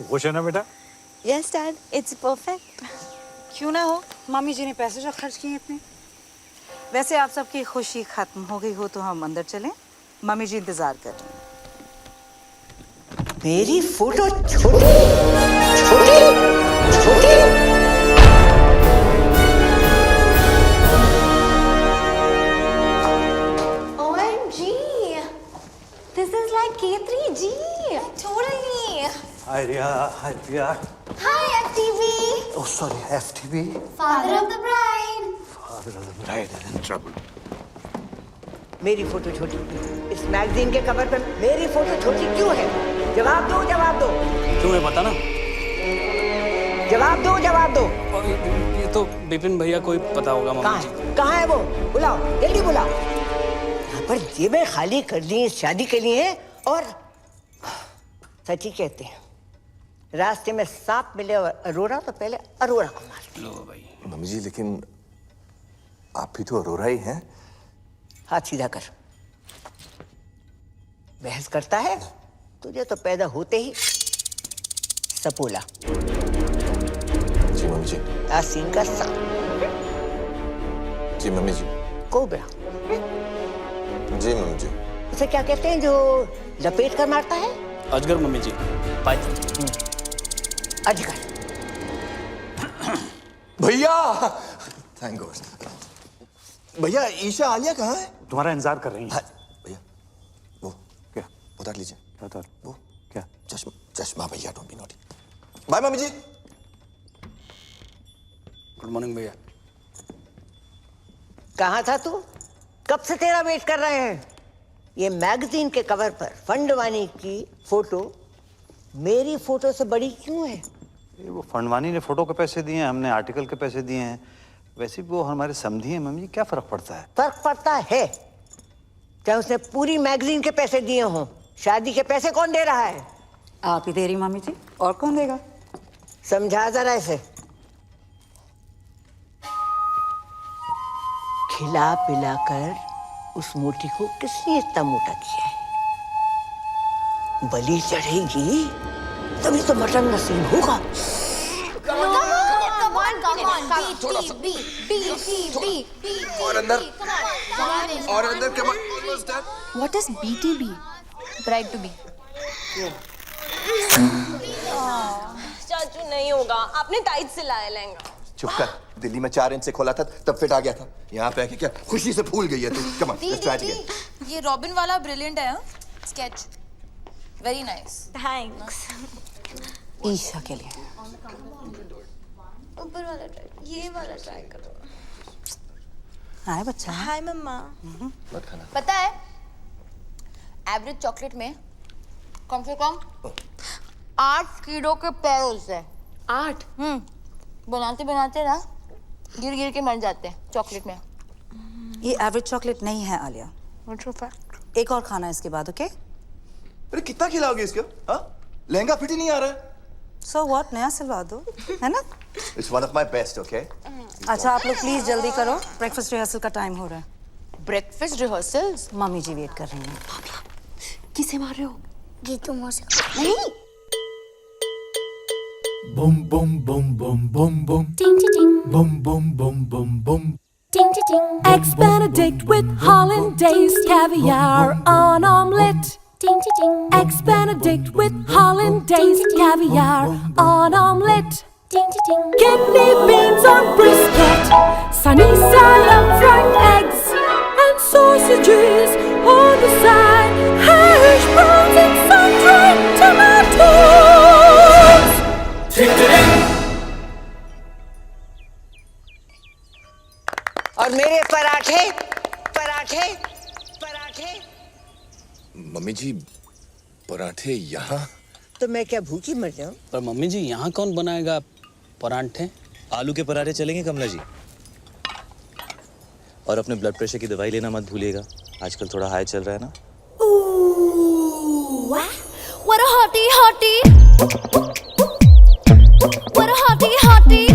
खुश है ना बेटा? Yes, Dad. It's perfect. क्यों ना हो, मम्मी जी ने पैसे जो खर्च किए इतने। वैसे आप सबकी खुशी खत्म हो गई हो तो हम अंदर चलें, मम्मी जी इंतजार कर रही हैं। मेरी फोटो छोटी छोटी छोटी। OMG! This is like K3G. Totally. Hi Riya, hi Priya. Hi, FTV. Oh sorry, FTV. Father of the bride. Father of the bride is in trouble. मेरी फोटो छोटी, इस मैगजीन के कवर पर मेरी फोटो छोटी क्यों है? जवाब दो, जवाब दो। क्यों है बता ना। जवाब दो, जवाब दो। और ये तो विपिन भैया को ही पता होगा मम्मी जी। कहाँ है वो? बुलाओ, जल्दी बुलाओ। यहाँ पर जेबें खाली कर दी शादी के लिए और सच ही कहते हैं, रास्ते में सांप मिले और अरोरा तो पहले अरोरा को मार लो भाई। मम्मी जी लेकिन आप भी तो अरोरा ही हैं। हाथ सीधा कर। बहस करता है? तुझे तो पैदा होते ही सपोला। जी मम्मी जी। आसीन का सांप। जी मम्मी जी। कोबरा। जी मम्मी जी। उसे क्या कहते हैं जो लपेट कर मारता है? अजगर मम्मी जी। अजगर। भैया थैंक गॉड। भैया ईशा आलिया कहाँ है? तुम्हारा इंतजार कर रही है। भैया वो क्या? उतार लीजिए। उतार। वो क्या? चश्मा चश्मा भैया don't be naughty. Bye mummy ji. Good morning भैया। कहाँ था तू? कब से तेरा वेट कर रहे हैं। ये मैगजीन के कवर पर फंडवानी की फोटो मेरी फोटो से बड़ी क्यों है? ये वो फंडवानी ने फोटो के पैसे दिए हैं, हमने आर्टिकल के पैसे दिए हैं। वैसे भी वो हमारे समधी हैं मम्मी, क्या फर्क पड़ता है? फर्क पड़ता है, चाहे उसने पूरी मैगजीन के पैसे दिए हों। शादी के पैसे कौन दे रहा है? आप ही दे रही मम्मी जी, और कौन देगा? समझा जरा इसे। खिला पिला कर उस मोटी को किसने इतना मोटा किया है? बलि चढ़ेगी तभी तो मटन नसीब होगा। Come on. BTB. और अंदर और अंदर come on. Almost done. What is BTB? Bride to be. चाचू नहीं होगा, आपने टाइट सिलाया लहंगा। चुप कर। दिल्ली में 4 इंच से खोला था तब फिट आ गया था। यहाँ पे आके क्या खुशी से फूल गई है तू। Come on, let's try it again. ये रॉबिन वाला ब्रिलियंट है। Sketch very nice. Thanks. Isha के लिए। ऊपर वाला ट्राई, ये वाला ट्राई करो। हाय बच्चा। हाय मम्मा। मत खाना। पता है एवरेज चॉकलेट में कम से कम 8 कीड़ों के पैर होते हैं। 8? बनाते बनाते ना गिर गिर के मर जाते हैं चॉकलेट में। ये एवरेज चॉकलेट नहीं है आलिया, एक और खाना इसके बाद, ओके? अरे कितना खिलाओगे इसका? हाँ? लहंगा फिट ही नहीं आ रहा है। सो व्हाट, नया सिलवा दो, है ना? It's one of my best, okay? अच्छा आप लोग प्लीज जल्दी करो, ब्रेकफास्ट रिहर्सल का टाइम हो रहा है। Breakfast rehearsals? मम्मी जी वेट कर रही हैं। किसे मार रहे हो? जीतू मौसी। नहीं। Boom boom boom boom boom boom. Ding ding ding. Boom boom boom boom boom. Ding ding ding. Eggs Benedict with hollandaise caviar on omelette. Ding ding ding. Eggs Benedict with hollandaise caviar on omelette. Ding ding ding. Kidney beans on brisket, sunny side up fried eggs, and sausages on the side. Hash browns and sun-dried tomatoes. Ding ding ding. और मेरे पराठे पराठे पराठे। Mummy जी पराठे यहाँ? तो मैं क्या भूखी मर जाऊं? पर मम्मी जी यहाँ कौन बनाएगा परांठे? आलू के पराठे चलेंगे कमला जी। और अपने ब्लड प्रेशर की दवाई लेना मत भूलिएगा, आजकल थोड़ा हाई चल रहा है ना। Ooh, what a hottie hottie. What a hottie hottie.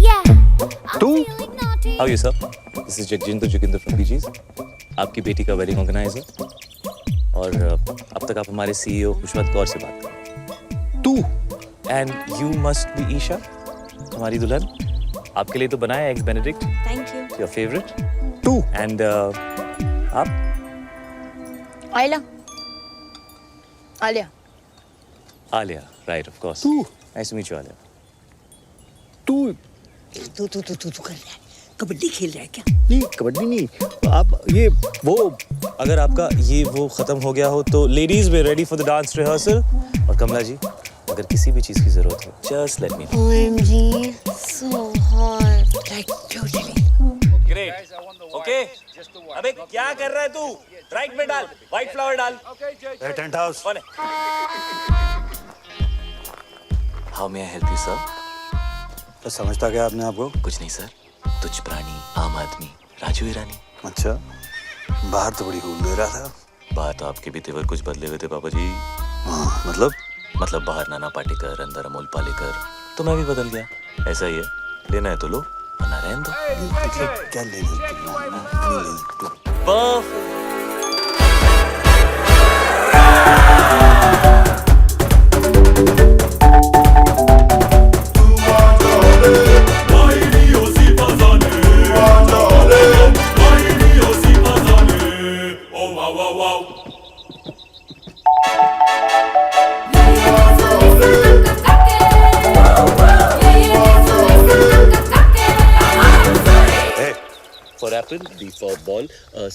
Yeah. तू? How are you sir? This is Jagjinder Joginder from PGs. आपकी बेटी का वेडिंग ऑर्गेनाइजर। और अब तक आप हमारे CEO खुशवंत कौर से बात करें। 2 and you must be Isha, हमारी दुल्हन. आपके लिए तो बना है eggs Benedict. Thank you. Your favorite. 2 and आप आयला Alia Alia, right, of course. 2 Nice to meet you, Alia. 2 तू कर रहा है, कबड्डी खेल रहा है क्या? नहीं, कबड्डी नहीं. आप ये वो अगर आपका ये वो खत्म हो गया हो तो ladies way ready for the dance rehearsal. और कमला जी, अगर किसी भी चीज की जरूरत हो, just let me know. OMG, so hot. Like totally. Great. Okay. अबे क्या कर रहा है तू? राइट में डाल, व्हाइट फ्लावर डाल. Tent house. How may I help you sir? तो समझता क्या आपने आपको? कुछ नहीं सर. तुझ प्राणी, आम आदमी, राजू ईरानी. अच्छा, बाहर तो बड़ी खूब दे रहा था. बाहर तो आपके भी तेवर कुछ बदले हुए थे पापा जी. मतलब बाहर नाना पाटेकर, अंदर अमोल पालेकर. तो मैं भी बदल गया. ऐसा ही है. लेना है तो लो, वरना रहने दो. क्या लेना? Perfect. For apple, B for ball,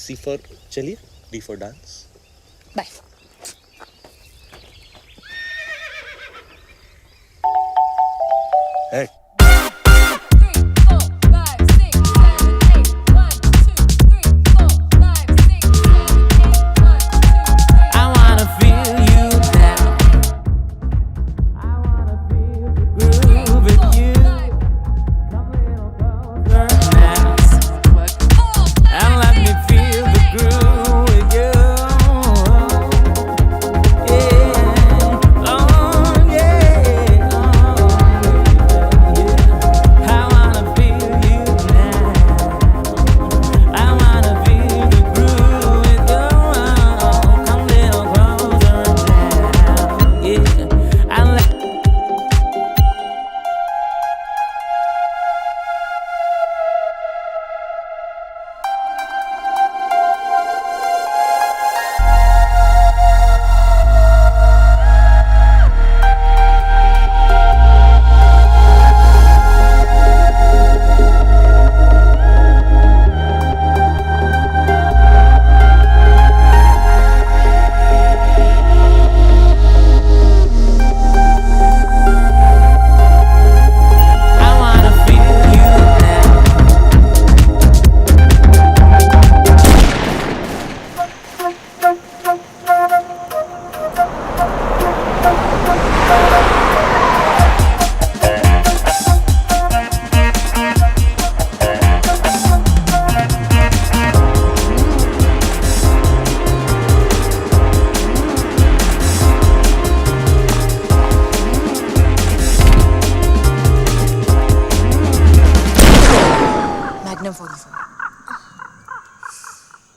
C for चलिए, D for dance. Bye. Hey.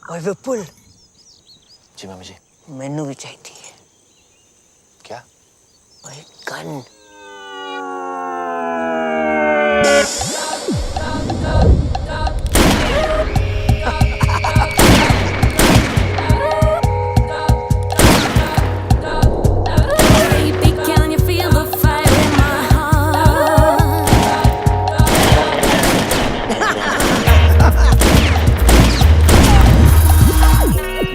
और विपुल, जी मामी जी. मैनू भी चाहिए. क्या? और गन.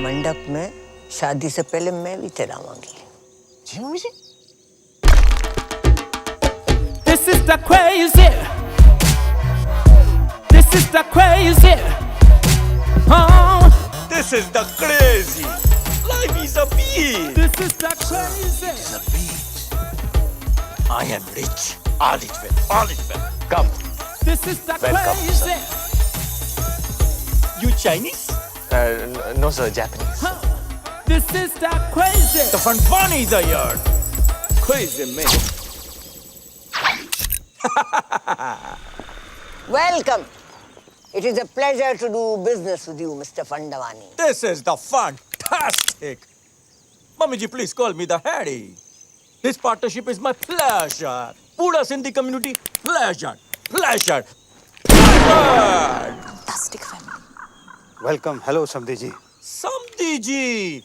मंडप में शादी से पहले मैं भी चलाऊंगी. जी मामी जी. This is the crazy. This is the crazy. Oh, This is the crazy. Life is a beat. this is the crazy. It's a beat. I am rich. All is well. All is well. Come. This is the Welcome, crazy. You Chinese? No sir, Japanese. This is the crazy. The Funfani is here. Crazy man. Welcome. It is a pleasure to do business with you, Mr. Fandavani. This is the fantastic. Mummy ji, please call me the Harry. This partnership is my pleasure. पूरा Sindhi community pleasure. Fantastic family. Welcome, hello समधी जी। समधी जी,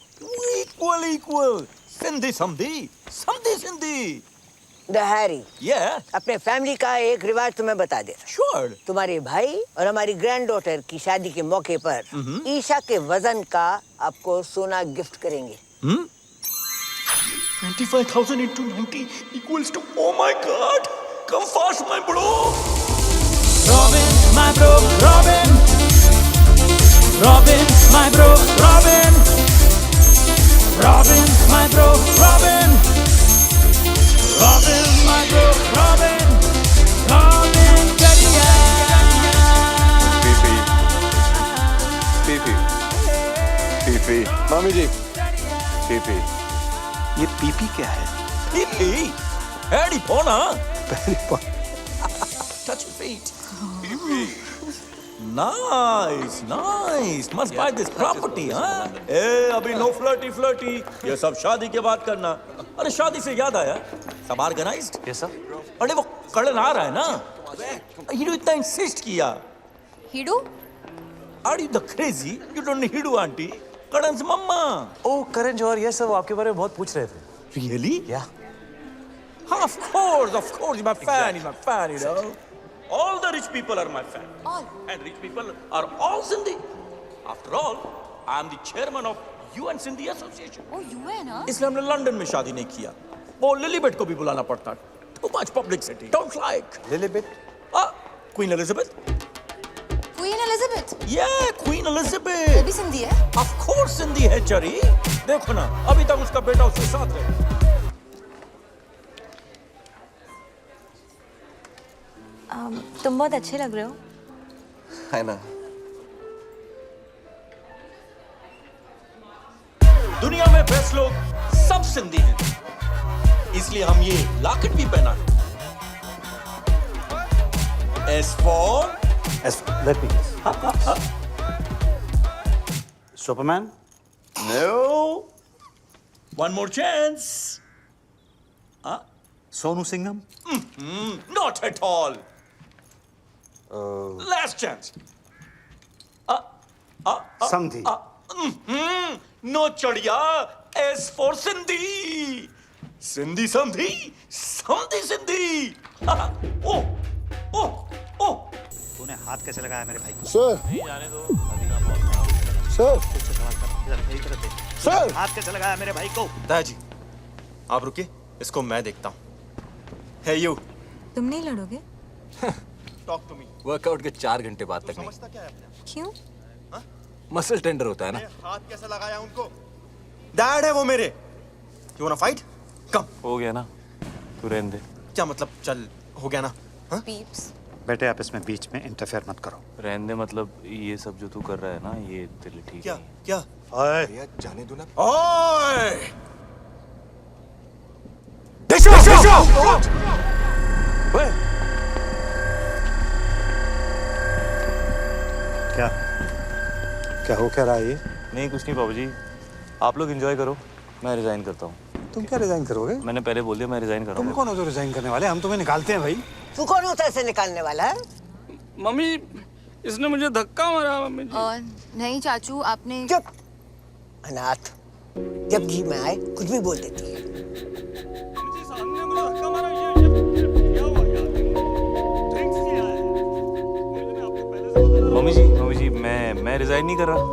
equal. Sindhi समधी, समधी Sindhi. दहारी, Yeah, अपने family का एक रिवाज तुम्हें बता देता। sure. तुम्हारे भाई और हमारी ग्रैंड डॉटर की शादी के मौके पर ईशा के वजन का आपको सोना गिफ्ट करेंगे। 25,000 into 90 equals to, oh my God, come fast, my bro. Robin, my bro, Robin. Robin, my bro, Robin. Robin, my bro, Robin. Robin, my bro, Robin. Robin, Gadiya. PP मामी जी पीपी, ये PP क्या है? Pee-pee, Eddie Pona. पहली बार। Touch your feet. Nice. Must buy this property, हाँ? अभी no flirty. ये सब शादी के बाद करना। अरे शादी से याद आया, सब organized? Yes sir. अरे वो कड़न आ रहा है ना? हीडू इतना insist किया। हिडू? Are you the crazy? You don't need हीडू आंटी। कड़न से मम्मा। ओ करण जौहर, यस सर, वो आपके बारे में बहुत पूछ रहे थे। Really? या Of course, he's my fan, you know. All the rich people are my fan. All. And rich people are all Sindhi. After all, I am the chairman of UN Sindhi Association. ओ UN हाँ? इसलिए हमने London में शादी नहीं किया। वो लिलीबेट को भी बुलाना पड़ता। Too much publicity. Don't like. लिलीबेट? Queen Elizabeth. Queen Elizabeth? Yeah, Queen वो Elizabeth. भी सिंधी है? Of course सिंधी है चरी। देखो ना, अभी तक उसका बेटा उसके साथ है। तुम बहुत अच्छे लग रहे हो। है ना। दुनिया में बेस्ट लोग सब सिंधी हैं, इसलिए हम ये लॉकेट भी पहना है। S for Let me guess. Superman? no. One more chance. Sonu Singham? Not at all. Last chance. समधी? No चढ़िया. S for Sindhi. Sindhi समधी. Sindhi. Oh. तूने हाथ कैसे लगाया मेरे भाई को? सर सर हाथ कैसे लगाया मेरे भाई को? दादाजी, आप रुकिए, इसको मैं देखता हूँ। Hey you, तुम नहीं लड़ोगे? Talk to me. वर्कआउट के 4 घंटे बाद तक नहीं। क्यों? मसल टेंडर होता है ना। हाथ कैसे लगाया उनको? डैड है वो मेरे। You wanna fight? Come. हो गया ना, तू रहने दे। क्या मतलब चल हो गया ना? पीप्स। बेटे आप इसमें बीच में इंटरफेयर मत करो। रहने दे, मतलब ये सब जो तू कर रहा है ना, ये तेरे लिए ठीक क्या? नहीं। क्या? ओए, भैया जाने दो ना। ओए! क्या हो क्या रहा है ये? नहीं कुछ नहीं बाबूजी, आप लोग एंजॉय करो, मैं रिजाइन करता हूँ। तुम क्या रिजाइन करोगे? मैंने पहले बोल दिया मैं रिजाइन तुम करूँगा। कौन हो जो रिजाइन करने वाले? हम तुम्हें निकालते हैं भाई। तू कौन होता है इसे निकालने वाला है? मम्मी, इसने मुझे धक्का मारा मम्मी जी। नहीं चाचू, आपने चुप अनाथ, जब जी में आए कुछ भी बोल देती है। सामने मुझे धक्का मारा, ये क्या हुआ यार? ड्रिंक्स किया है। मैंने आपको पहले से बताया। मम्मी जी मैं रिजाइन नहीं कर रहा।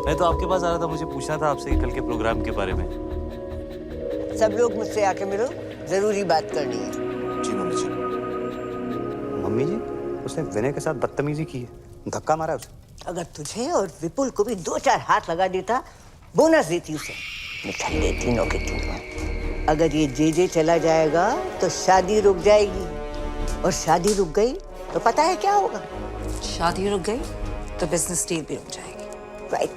मैं तो आपके पास आ रहा था, मुझे पूछना था आपसे कल के प्रोग्राम के बारे में। सब लोग मुझसे आके मिलो, जरूरी बात करनी है। जी मम्मी जी। मम्मी जी, उसने विनय के साथ बदतमीजी की है, धक्का मारा है उसे। अगर तुझे और विपुल को भी 2-4 हाथ लगा देता, बोनस देती उसे। निकल तीनों के तीनों। अगर ये जे चला जाएगा तो शादी रुक जाएगी, और शादी रुक गई तो पता है क्या होगा? शादी रुक गई तो बिजनेस डील भी रुक जाएगी। राइट।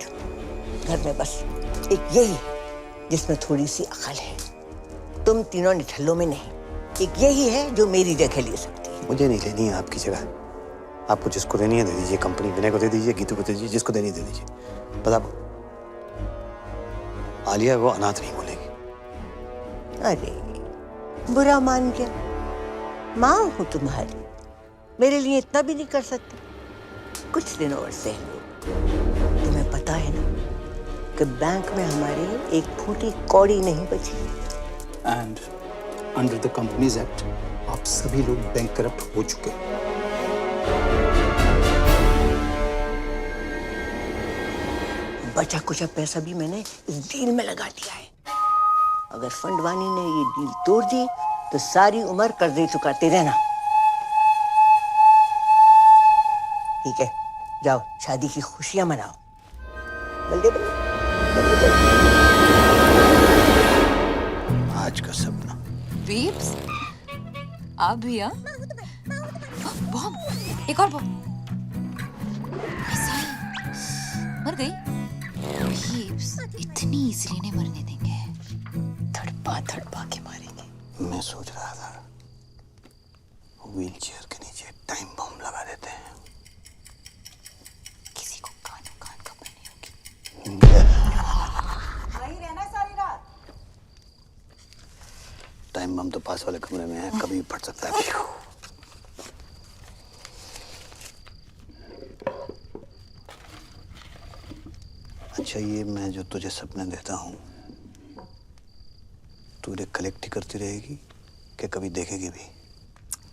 घर में बस एक यही है जिसमें थोड़ी सी अकल है। तुम तीनों निठल्लों में नहीं, एक यही है जो मेरी जगह ले सकती है। मुझे नहीं लेनी है आपकी जगह। आपको जिसको देनी है दे दीजिए, कंपनी विनय को दे दीजिए, गीतू को दे दीजिए, जिसको देनी दे दीजिए। पता आलिया वो अनाथ नहीं बोलेगी। अरे बुरा मान गया। माँ हूं तुम्हारी, मेरे लिए इतना भी नहीं कर सकते? कुछ दिन और से तुम्हें पता है ना कि बैंक में हमारी एक फूटी कौड़ी नहीं बची। And under the companies act आप सभी लोग बैंक करप्ट हो चुके हैं। बचा कुचा पैसा भी मैंने इस डील में लगा दिया है। अगर फंडवानी ने ये डील तोड़ दी तो सारी उम्र कर्जे चुकाते रहना। ठीक है, जाओ शादी की खुशियां मनाओ। बल्ले बल्ले, बल्ले बल्ले। आज का सपना। बीब्स, आप भी हाँ? बॉम्ब, एक और बॉम्ब। मर गई? बीब्स, इतनी इजीली नहीं मरने देंगे। थड़पा थड़पा के मारेंगे। मैं सोच रहा था व्हील चेयर के नीचे टाइम बम लगा देते हैं। किसी को कानों कान खबर नहीं होगी। वहीं रहना सारी रात। टाइम बम तो पास वाले कमरे में है, कभी भी फट सकता है। अच्छा, ये मैं जो तुझे सपने देता हूँ तू इन्हें कलेक्ट ही करती रहेगी कि कभी देखेगी भी?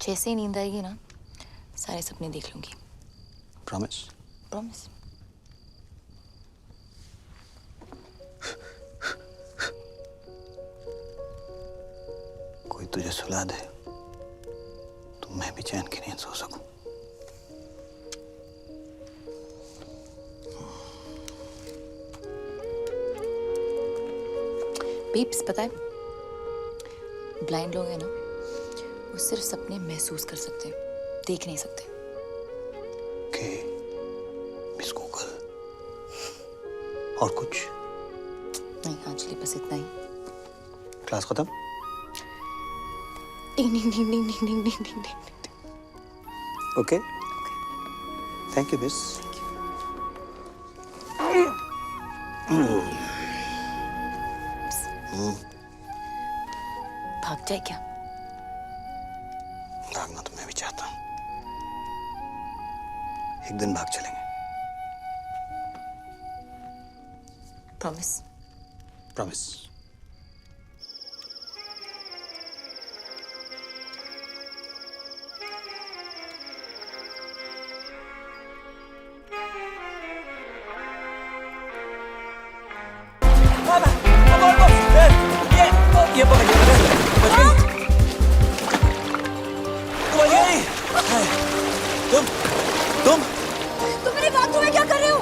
जैसे ही नींद आएगी ना, सारे सपने देख लूंगी। प्रॉमिस? प्रॉमिस। कोई तुझे सुला दे तो मैं भी चैन की नींद सो सकूं। बीप्स, पता है ब्लाइंड लोग हैं ना, वो सिर्फ सपने महसूस कर सकते हैं, देख नहीं सकते। के मिस गूगल और कुछ नहीं, आज लिए बस इतना ही। क्लास खत्म? डिंग डिंग डिंग डिंग डिंग डिंग डिंग डिंग। Okay, thank you miss. भाग जाए क्या? भागना तो मैं भी चाहता हूँ। एक दिन भाग चलेंगे। प्रॉमिस? प्रॉमिस। ये बच गई। तुम तुम मेरे बाथरूम में क्या कर रहे हो?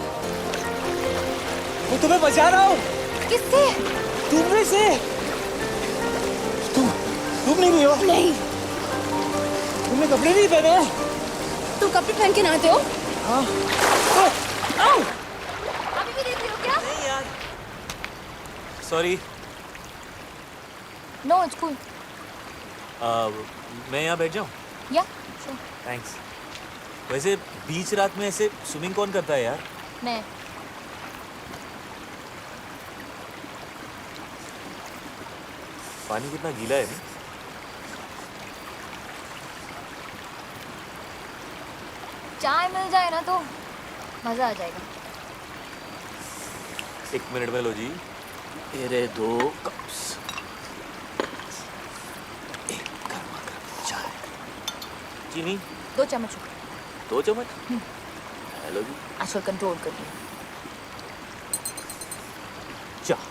मैं तुम्हें बचा रहा हूँ। किससे? तुमने से। तुम नहीं हो? नहीं। तुमने कपड़े नहीं पहने? तुम कपड़े पहन के नहाते हो? हाँ। अभी भी देख रहे हो क्या? नहीं यार, सॉरी। No, it's cool. मैं यहाँ बैठ जाऊँ? या थैंक्स। वैसे बीच रात में ऐसे स्विमिंग कौन करता है यार? मैं। पानी कितना गीला है ना? चाय मिल जाए ना तो मजा आ जाएगा। एक मिनट में लो जी, मेरे 2 कप्स। एक गर्मा गर्म चाय, चीनी 2 चम्मच। 2 चम्मच। हेलो जी। आजकल कंट्रोल कर लिया। चाय।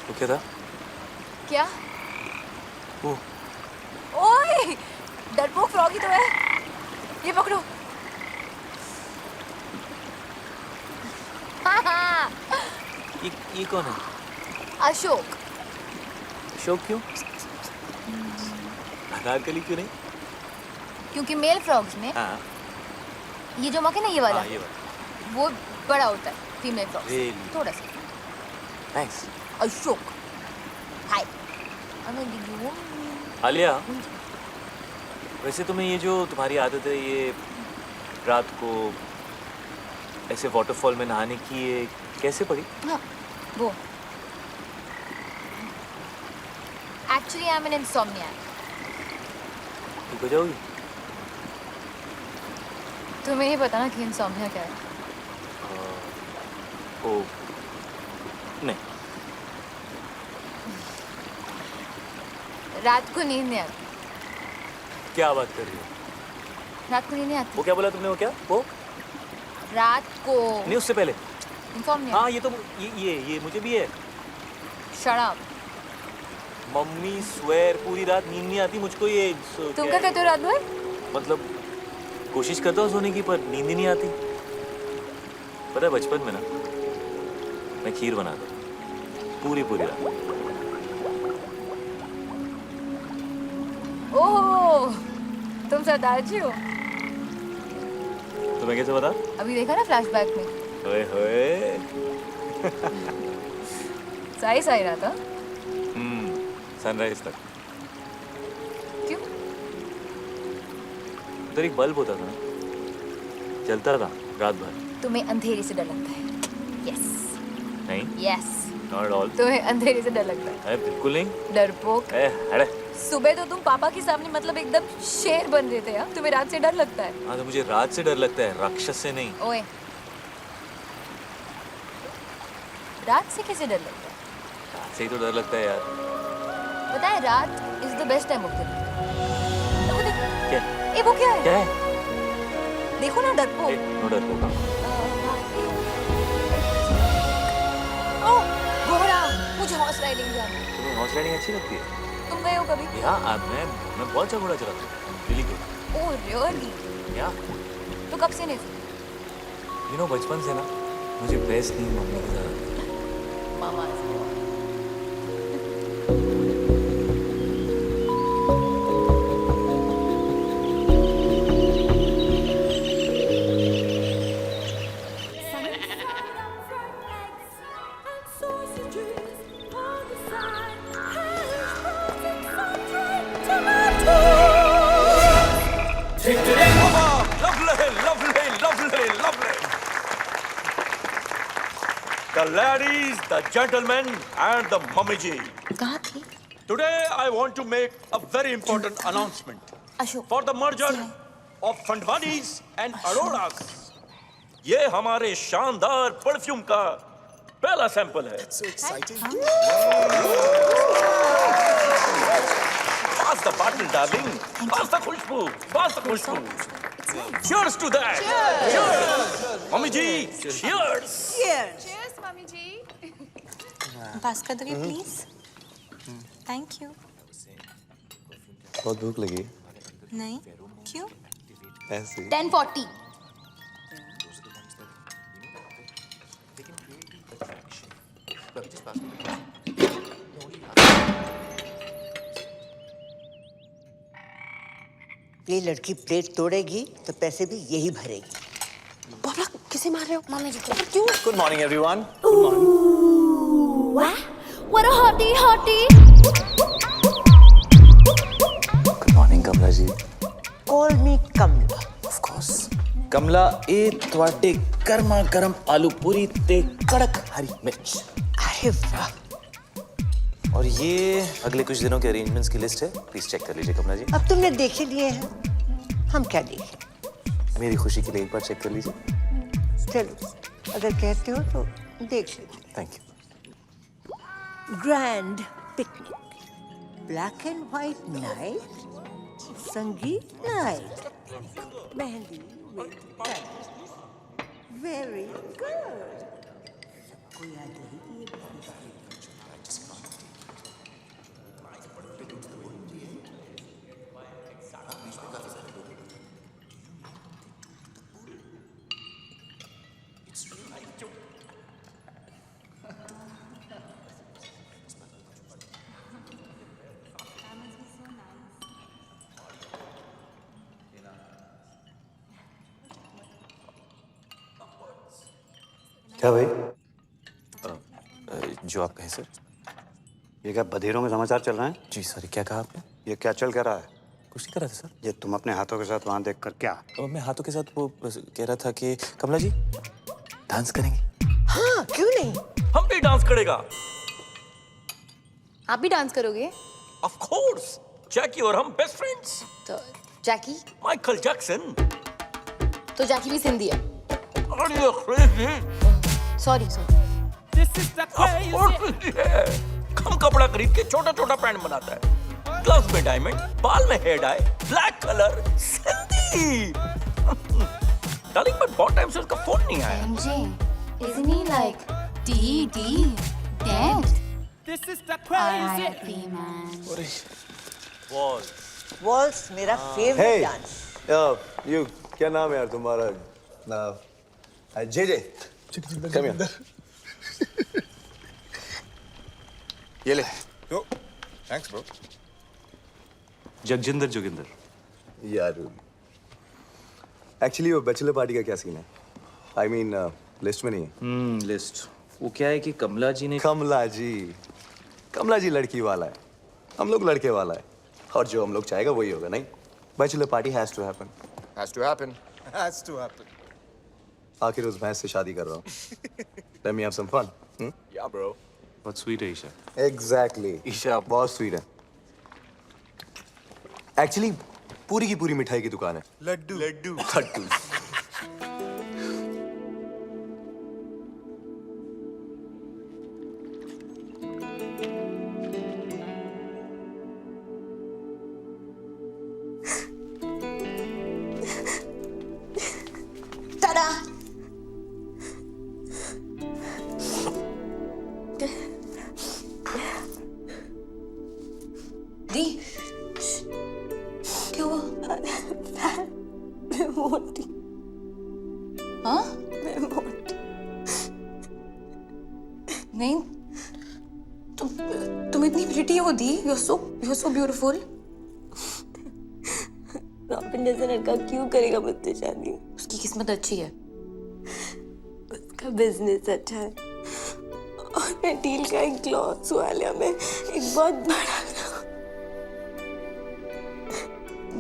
तो क्या था? क्या? वो ओए, डरपोक फ्रॉगी तो है। ये पकड़ो। ये कौन है? अशोक। अशोक क्यों? अनारकली क्यों नहीं? क्योंकि मेल फ्रॉग्स में हाँ ये जो मक है ना, ये वाला, हाँ, ये वाला वो बड़ा होता है फीमेल फ्रॉग से, Really? थोड़ा सा। थैंक्स। अशोक, हाय। आलिया, वैसे तुम्हें ये जो तुम्हारी आदत है, ये रात को ऐसे वाटरफॉल में नहाने की ये कैसे पड़ी? हाँ, वो एक्चुअली आई एम एन इंसोम्नियाक। ठीक हो जाओगी? तुम्हें ये पता ना कि इंसोम्निया क्या है? ओ नहीं। रात को नींद नहीं आती। क्या बात कर रही हो? रात को नींद नहीं आती। वो क्या बोला तुमने? वो क्या? वो रात को नहीं, उससे पहले। इंसोम्निया। हाँ, ये तो ये मुझे भी है। Shut up. मम्मी स्वेर पूरी रात नींद नहीं आती मुझको। ये तुम क्या कहते हो रात भर? मतलब कोशिश करता हूँ सोने की, पर नींद ही नहीं आती। पता है बचपन में ना मैं खीर बनाता पूरी रात। ओह, तुम सरदार जी हो। तुम्हें कैसे पता? अभी देखा ना फ्लैशबैक में। ओए होए। सही रहा था। सनराइज तक। क्यों? उधर एक बल्ब होता था ना, जलता था रात भर। तुम्हें अंधेरे से डर लगता है? यस। नहीं, यस। Not at all. तुम्हें अंधेरे से डर लगता है? अरे बिल्कुल नहीं। डरपोक। अरे सुबह तो तुम पापा के सामने मतलब एकदम शेर बन रहे थे। तुम्हें रात से डर लगता है? हाँ, तो मुझे रात से डर लगता है, राक्षस से नहीं। ओए, रात से कैसे डर लगता है? रात से ही तो डर लगता है यार। पता है रात is the best time of the day. क्या? ए वो क्या है? क्या है? देखो ना डरपोक। नो डरपोक। ओह, घोड़ा। मुझे हॉर्स राइडिंग जाना है। तुम्हें हॉर्स राइडिंग अच्छी लगती है? तुम गए हो कभी? या मैं बहुत अच्छा घोड़ा चलाता हूँ। Really good. Oh really? या तो कब से नहीं? यू नो बचपन से ना मुझे बेस्ट नींद मम्मी के साथ आती है। मामा The ladies, the gentlemen, and the mummy ji. कहाँ थी? Today I want to make a very important announcement Ashok. for the merger of Fandwanis and Auroras. ये हमारे शानदार परफ्यूम का पहला सैंपल है। So exciting. Pass the bottle, darling. Pass the Khushboo. Pass the Khushboo. Cheers to that. Cheers. Mummy ji, cheers. Cheers, mummy ji. Pass कर दोगे please? Thank you. बहुत भूख लगी। नहीं, क्यों? ऐसे 10:40। ये लड़की प्लेट तोड़ेगी तो पैसे भी यही भरेगी। पापा किसे मार रहे हो? मम्मी जी को। क्यों? Good morning everyone. What a hottie hottie! Good morning Kamla ji. Call me Kamla. Of course. Kamla ए ਤੁਹਾਡੇ गर्मा गर्म आलू पूरी ते कड़क हरी मिर्च। अरे वाह। और ये अगले कुछ दिनों के अरेंजमेंट्स की लिस्ट है, प्लीज चेक कर लीजिए कमला जी। अब तुमने देख ही लिए हैं, हम क्या देखें? मेरी खुशी के लिए एक बार चेक कर लीजिए। चलो, अगर कहते हो तो देख लीजिए। Thank you. Grand picnic, black and white night, sangeet night, mehendi with very good. सबको याद रहेगी ये बात। क्या भाई? जो आप कहें सर। ये क्या बधिरों में समाचार चल रहे हैं? जी सॉरी, क्या कहा आपने? ये क्या चल क्या रहा है? कुछ नहीं कर रहा था सर। ये तुम अपने हाथों के साथ वहां देख कर क्या? मैं हाथों के साथ वो कह रहा था कि कमला जी डांस करेंगे? हाँ, क्यों नहीं? हम भी डांस करेगा। आप भी डांस करोगे? ऑफ कोर्स, जैकी और हम बेस्ट फ्रेंड्स। तो जैकी? Michael Jackson. तो जैकी भी सिंधी है? Are you crazy? Sorry. Of course है। कम कपड़ा खरीद के छोटा छोटा पैंट बनाता है, ग्लव्स में डायमंड, बाल में hair dye, black colour, Sindhi. Darling, but बहुत टाइम से उसका फोन नहीं आया। Isn't he like dead? This is the crazy. R.I.P. man. Waltz मेरा फेवरेट डांस। यू क्या नाम है यार तुम्हारा? J come here. ये ले। Thanks bro. जगजिंदर जोगिंदर। यार एक्चुअली वो बैचलर पार्टी का क्या सीन है? आई मीन लिस्ट में नहीं है। लिस्ट वो क्या है कि कमला जी लड़की वाला है, हम लोग लड़के वाला है, और जो हम लोग चाहेगा वही होगा। नहीं, bachelor party has to happen. आखिर उस भैंस से शादी कर रहा हूँ। Let me have some fun. या ब्रो। बहुत स्वीट है ईशा। Exactly. ईशा बहुत स्वीट है। एक्चुअली पूरी की पूरी मिठाई की दुकान है। लड्डू। tada दी, क्या हुआ? मैं मोटी। हाँ? मैं मोटी। नहीं, तुम इतनी प्रिटी हो दी। You're so beautiful. रॉबिन जैसा लड़का क्यों करेगा मुझसे शादी? उसकी किस्मत अच्छी है। उसका बिजनेस अच्छा है और मैं डील का एक क्लॉथ्स वाले में एक बहुत बड़ा।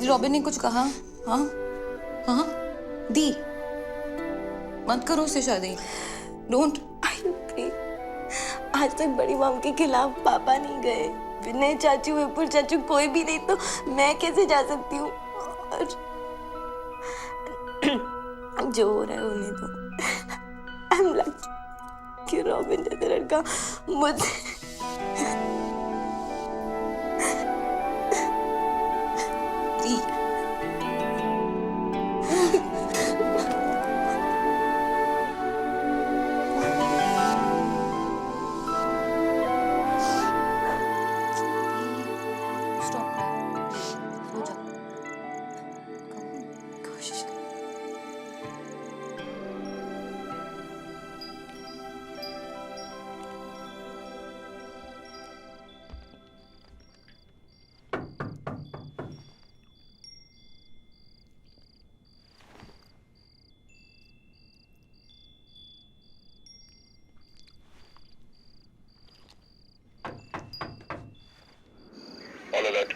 रॉबिन ने कुछ कहा? हाँ? दी, मत करो उससे शादी। डोंट। आज तक बड़ी मॉम के खिलाफ पापा नहीं गए, विनय चाचू, विपुल चाचू, कोई भी नहीं, तो मैं कैसे जा सकती हूँ? और जो हो रहा है होने दो। आई एम लकी कि रॉबिन जैसा लड़का मुझे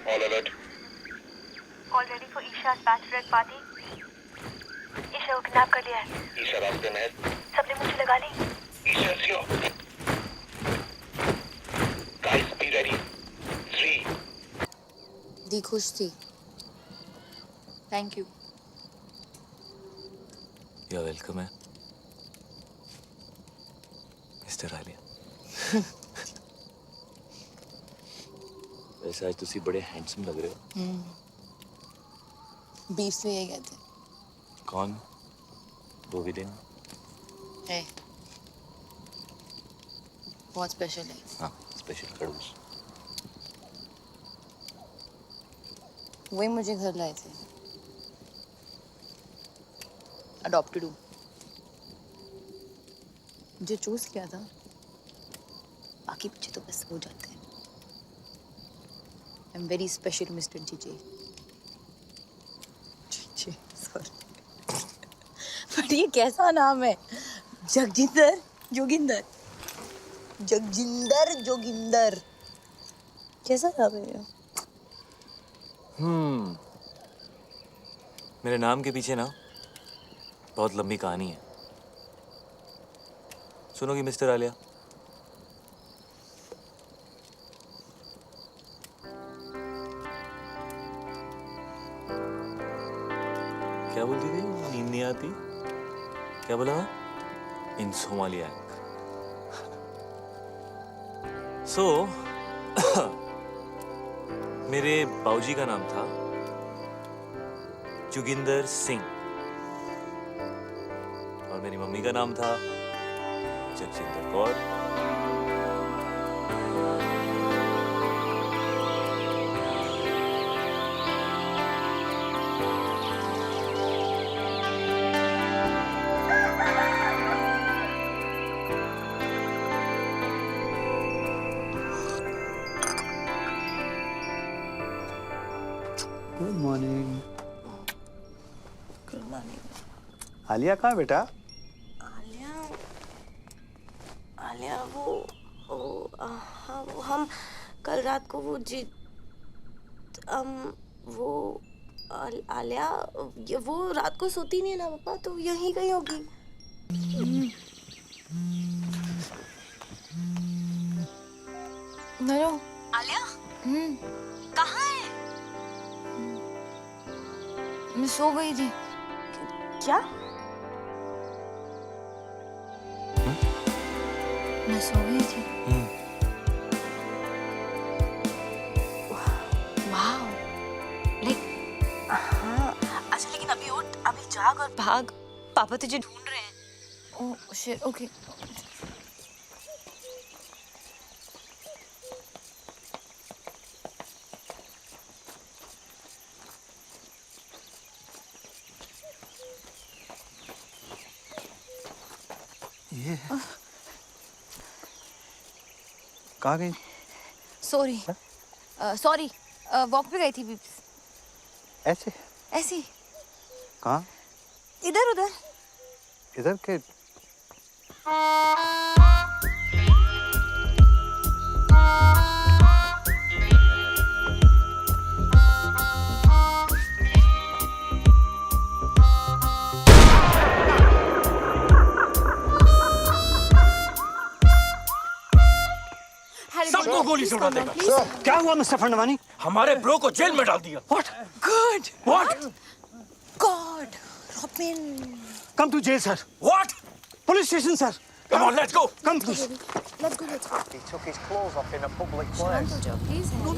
All alert. All ready for Isha's bachelorette party? Isha को किडनैप कर लिया है। ईशा रास्ते में है। सबने मुझे लगा ली। ईशा सियो। Guys, be ready. 3. दी खुश थी। Thank you. You're welcome है मिस्टर आलिया। वैसे आज तुसी बड़े हैंडसम लग रहे हो। बीफ से यही कहते हैं। कौन? वो भी दिन है, बहुत स्पेशल है। हाँ, स्पेशल खड़ूस। वही मुझे घर लाए थे। अडॉप्टेड हूँ। मुझे चूज किया था, बाकी बच्चे तो बस हो जाते हैं। I'm very special, Mr. जीजे। जीजे, sorry। बट ये कैसा नाम है? जगजिंदर जोगिंदर। जगजिंदर जोगिंदर, कैसा नाम है ये? मेरे नाम के पीछे ना बहुत लंबी कहानी है। सुनोगी मिस्टर आलिया? क्या बोलती थी? नींद नहीं आती? क्या बोला? इंसोमालियाक। सो मेरे बाऊजी का नाम था जोगिंदर सिंह और मेरी मम्मी का नाम था Jagjinder Kaur. Good morning. Good morning. Alia कहाँ बेटा? आलिया हाँ वो हम कल रात को वो आलिया वो रात को सोती नहीं है ना पापा, तो यहीं कहीं होगी। नरो आलिया कहाँ है? मैं सो गई थी। क्या? मैं सो गई थी। वाह, हाँ अच्छा, लेकिन अभी उठ, अभी जाग और भाग, पापा तुझे ढूंढ रहे हैं। Oh shit, okay. ये कहाँ गई? सॉरी सॉरी, वॉक पे गई थी बीप्स। ऐसे? ऐसी कहाँ? इधर उधर। इधर के? सबको गोली से उड़ा देगा। क्या हुआ मिस्टर फंडवानी? हमारे ब्रो को जेल में डाल दिया। What? Good. What? God, Robin. Come to jail, sir. What? Police station, sir. Come on, let's go. Come, please. Let's go, let's go. He took his clothes off in a public Shut up, Joe, please. No, I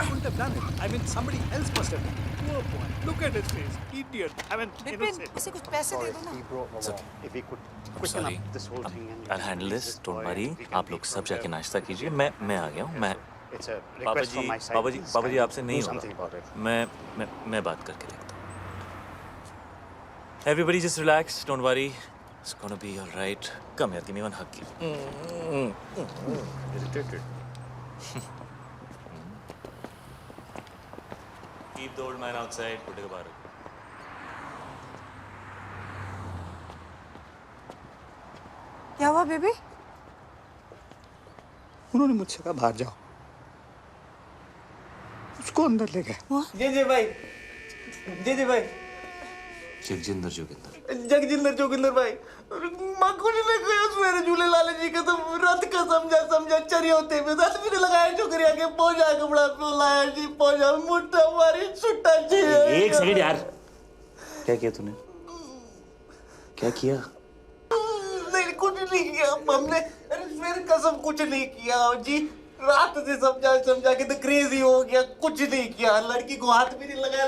wouldn't have done it. I mean, somebody else must have done it. Poor boy. Look at his face. Idiot. I mean, innocent. उसे कुछ पैसे दे दो ना। He broke the law. If he could I'm quicken sorry. up this whole thing and I'll handle this. Don't worry. आप लोग सब जाके नाश्ता कीजिए। मैं आ गया हूँ। मैं it's a पापा request ji from my side. पापा जी आपसे नहीं Do something होगा। about it. मैं बात करके देखता हूँ। Everybody just relax. Don't worry. It's gonna be all right. Come here, give me one hug. Irritated. Keep the old man outside. Put it baहर. क्या हुआ बेबी? उन्होंने मुझसे कहा बाहर जाओ, उसको अंदर ले गए। जी भाई, जी भाई, जगजिंदर जोगिंदर। जगजिंदर जोगिंदर भाई, माँ को नहीं लगाया सवेरे झूले लाले जी का तो रात का समझा चरी होते में दस भी लगाया छोकरिया के पहुंचा कपड़ा लाया जी पहुंचा मुट्ठा मारी छुट्टा जी। एक सेकंड यार, क्या किया तूने? क्या किया? नहीं कुछ नहीं किया हमने, अरे फिर कसम कुछ नहीं किया जी, रात से समझा के तो क्रेजी हो गया, कुछ नहीं किया, लड़की को हाथ भी नहीं लगाया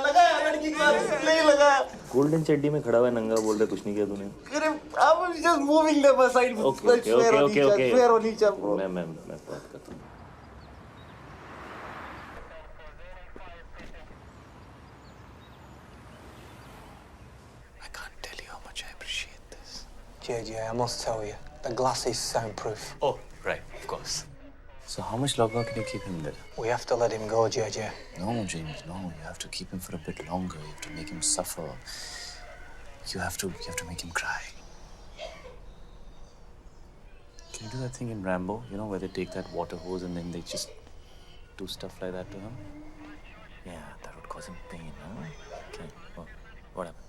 लड़की को हाथ नहीं लगाया। गोल्डन चड्डी में खड़ा हुआ है नंगा बोल रहा कुछ नहीं किया तूने? अरे I was just moving them aside. Okay. Swear on each other, bro. मैं बात करता हूँ। I can't tell you how much I appreciate this. JJ, I must tell you, the glass is soundproof. Oh, right, of course. So how much longer can you keep him there? We have to let him go, JJ. No, James, no. You have to keep him for a bit longer. You have to make him suffer. You have to make him cry. Can you do that thing in Rambo? You know, where they take that water hose and then they just do stuff like that to him? Yeah, that would cause him pain, huh? Okay. Oh, what happened?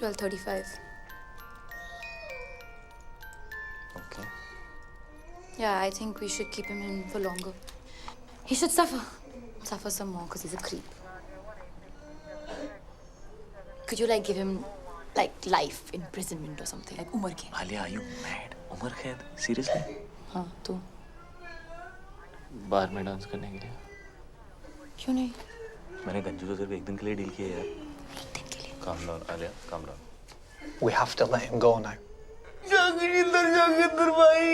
12:35. Okay. Yeah, I think we should keep him in for longer. He should suffer some more because he's a creep. Could you like give him like life imprisonment or something, like Umar Kaid? Alia, are you mad? Umar Kaid? Seriously? हाँ तो बार में dance करने के लिए क्यों नहीं? मैंने गंजू से सिर्फ एक दिन के लिए डील किया यार। एक दिन के लिए? Calm down, Alia, calm down. We have to let him go now. Joginder भाई।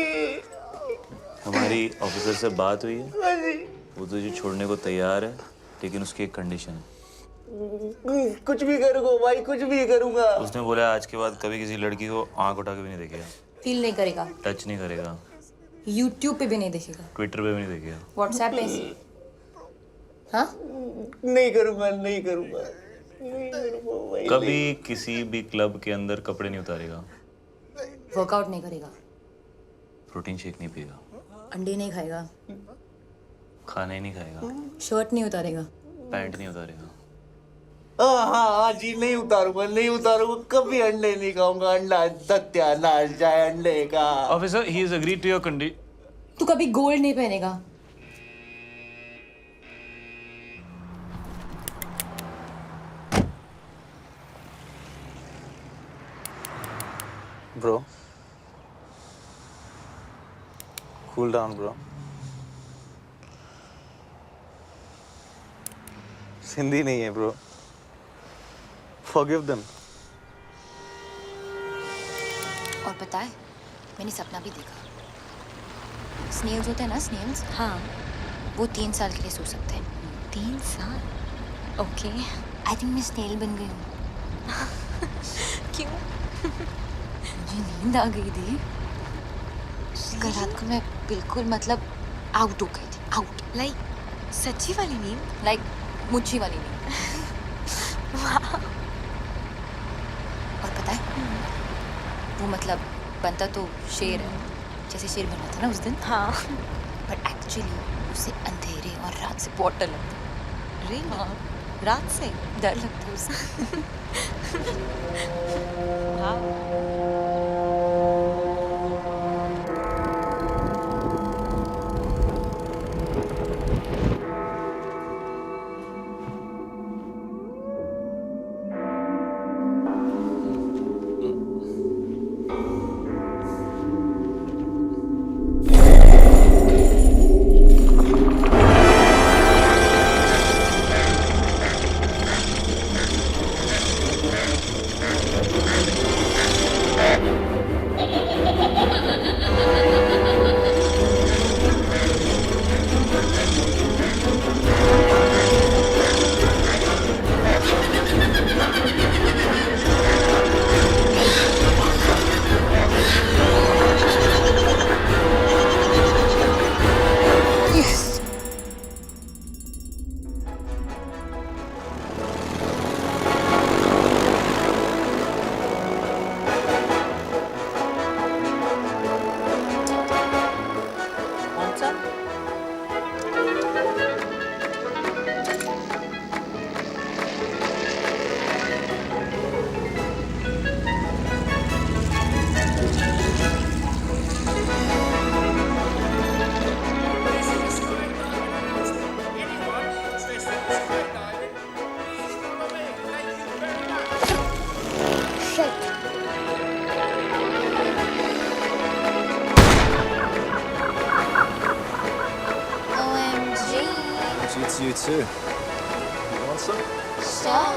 हमारी ऑफिसर से बात हुई है। हाँ जी। वो तुझे छोड़ने को तैयार है, लेकिन उसकी एक कंडीशन है। कुछ भी करूँगा भाई, कुछ भी करूँगा। उसने बोला आज के बाद कभी किसी लड़की को आंख उठा के भी नहीं देखेगा। फील नहीं करेगा। टच नहीं करेगा। YouTube पे भी नहीं देखेगा। ट्विटर पे भी नहीं देखेगा। WhatsApp पे? हाँ? नहीं करूँगा भाई। कभी किसी भी क्लब के अंदर कपड़े नहीं उतारेगा। वर्कआउट नहीं करेगा। प्रोटीन शेक नहीं पिएगा। अंडे नहीं खाएगा। खाना ही नहीं खाएगा। शर्ट नहीं उतारेगा। पैंट नहीं उतारेगा। हाँ जी, नहीं उतारूंगा, कभी अंडे नहीं खाऊंगा। अंडा सत्यानाश जाए अंडे का। Officer, he has agreed to your condition. तू कभी गोल्ड नहीं पहनेगा। Bro, cool down, bro. Sindhi नहीं है, bro. Forgive them. और पता है, मैंने सपना भी देखा। स्नेल्स होते हैं ना, स्नेल्स? हाँ। वो 3 साल के लिए सो सकते हैं। 3 साल? ओके। आई थिंक मैं स्नेल बन गई हूँ। क्यों? मुझे नींद आ गई थी। कल रात को मैं बिल्कुल मतलब आउट हो गई थी, आउट। लाइक सच्ची वाली नींद? लाइक मुच्छी वाली नींद। और पता है, वो मतलब बनता तो शेर है, जैसे शेर बना था ना उस दिन। हाँ। बट एक्चुअली उसे अंधेरे और रात से बहुत डर लगता है। रियली? हाँ। रात से डर लगता है उसे। It's you too. You want some? Stop.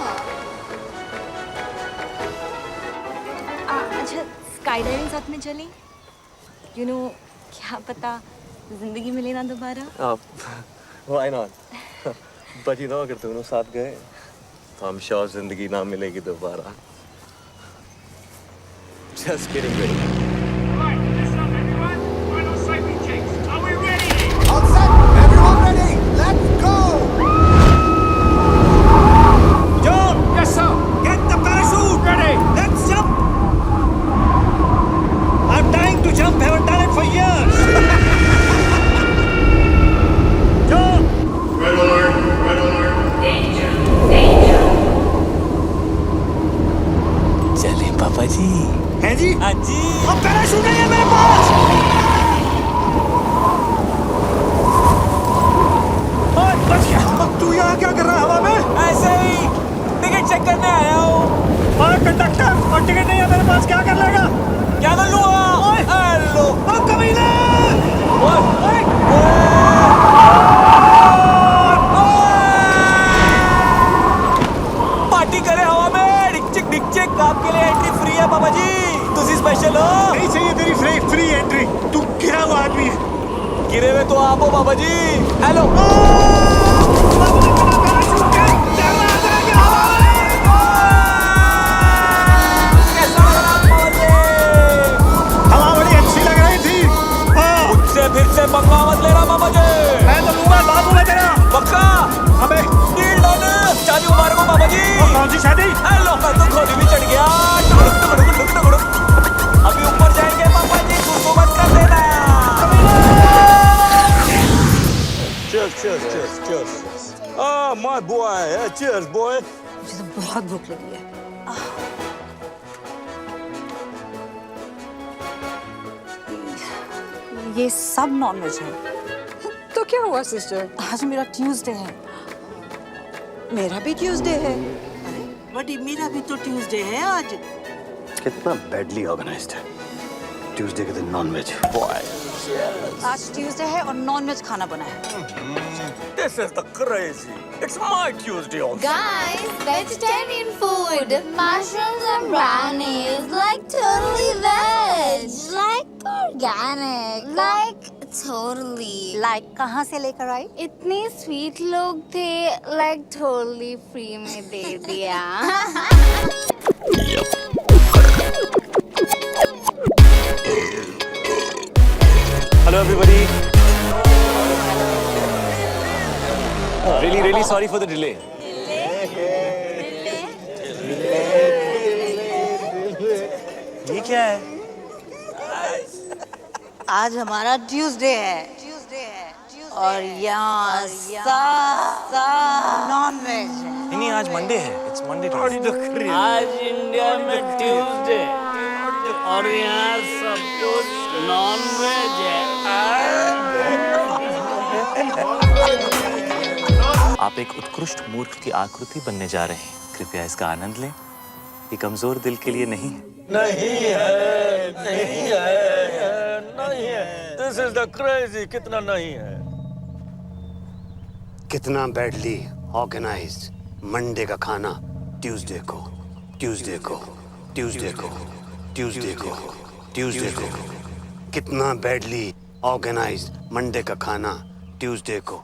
अच्छा स्काई डाइविंग साथ में चलें? You know, क्या पता जिंदगी मिले ना दोबारा? Why not? But you know, अगर दोनों साथ गए तो I'm sure जिंदगी ना मिलेगी दोबारा. Just kidding, baby. कौन सी शादी? हेलो, मैं तो खोली भी चढ़ गया। अभी ऊपर जाएंगे पापा जी, उसको मत कर देना। Cheers, cheers, cheers, cheers. Ah, my boy. Cheers, boy. मुझे तो बहुत भूख लगी है। ये सब नॉनवेज है। तो क्या हुआ सिस्टर? आज मेरा ट्यूसडे है। मेरा भी ट्यूसडे है। बट मेरा भी तो ट्यूसडे है आज। कितना बैडली ऑर्गेनाइज्ड है। ट्यूसडे के दिन नॉनवेज। आज ट्यूसडे है और नॉनवेज खाना बना है। This is the crazy. It's my Tuesday also. Guys, vegetarian food, mushrooms and brownies, like totally veg, like organic, like totally. Like कहाँ से लेकर आई? इतने स्वीट लोग थे, like totally free में दे दिया। Hello everybody. Really sorry for the delay. ये क्या है? आज हमारा ट्यूसडे है। और यहाँ नॉनवेज है। नहीं, आज मंडे है। It's Monday today. आज इंडिया में ट्यूसडे और यहाँ सब कुछ नॉनवेज है। आप एक उत्कृष्ट मूर्ख की आकृति बनने जा रहे हैं। कृपया इसका आनंद लें। ये कमजोर दिल के लिए नहीं है। नहीं है, नहीं है, नहीं है। This is the crazy. कितना नहीं है? कितना बैडली ऑर्गेनाइज्ड मंडे का खाना ट्यूसडे को, ट्यूसडे को, ट्यूसडे को, ट्यूसडे को, ट्यूसडे को। कितना बैडली ऑर्गेनाइज्ड मंडे का खाना ट्यूसडे को।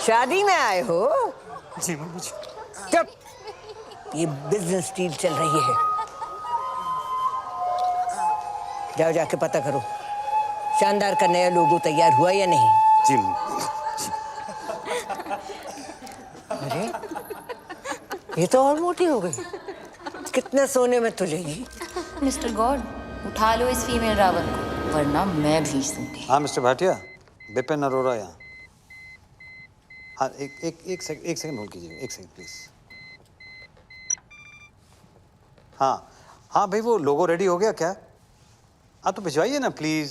शादी में आए हो? जी मम्मी जी। चुप। ये बिजनेस डील चल रही है। जाओ जाके पता करो शानदार का नया लोगो तैयार हुआ या नहीं। जी। अरे ये तो और मोटी हो गई। कितने सोने में तुलेगी? मिस्टर गॉड, उठा लो इस फीमेल रावण को, वरना मैं भेज दूंगी। हाँ मिस्टर भाटिया, बिपिन अरोरा यहाँ। हाँ एक सेकंड होल्ड कीजिए। एक सेकंड प्लीज। हाँ भाई, वो लोगो रेडी हो गया क्या? हाँ तो भिजवाइए ना प्लीज।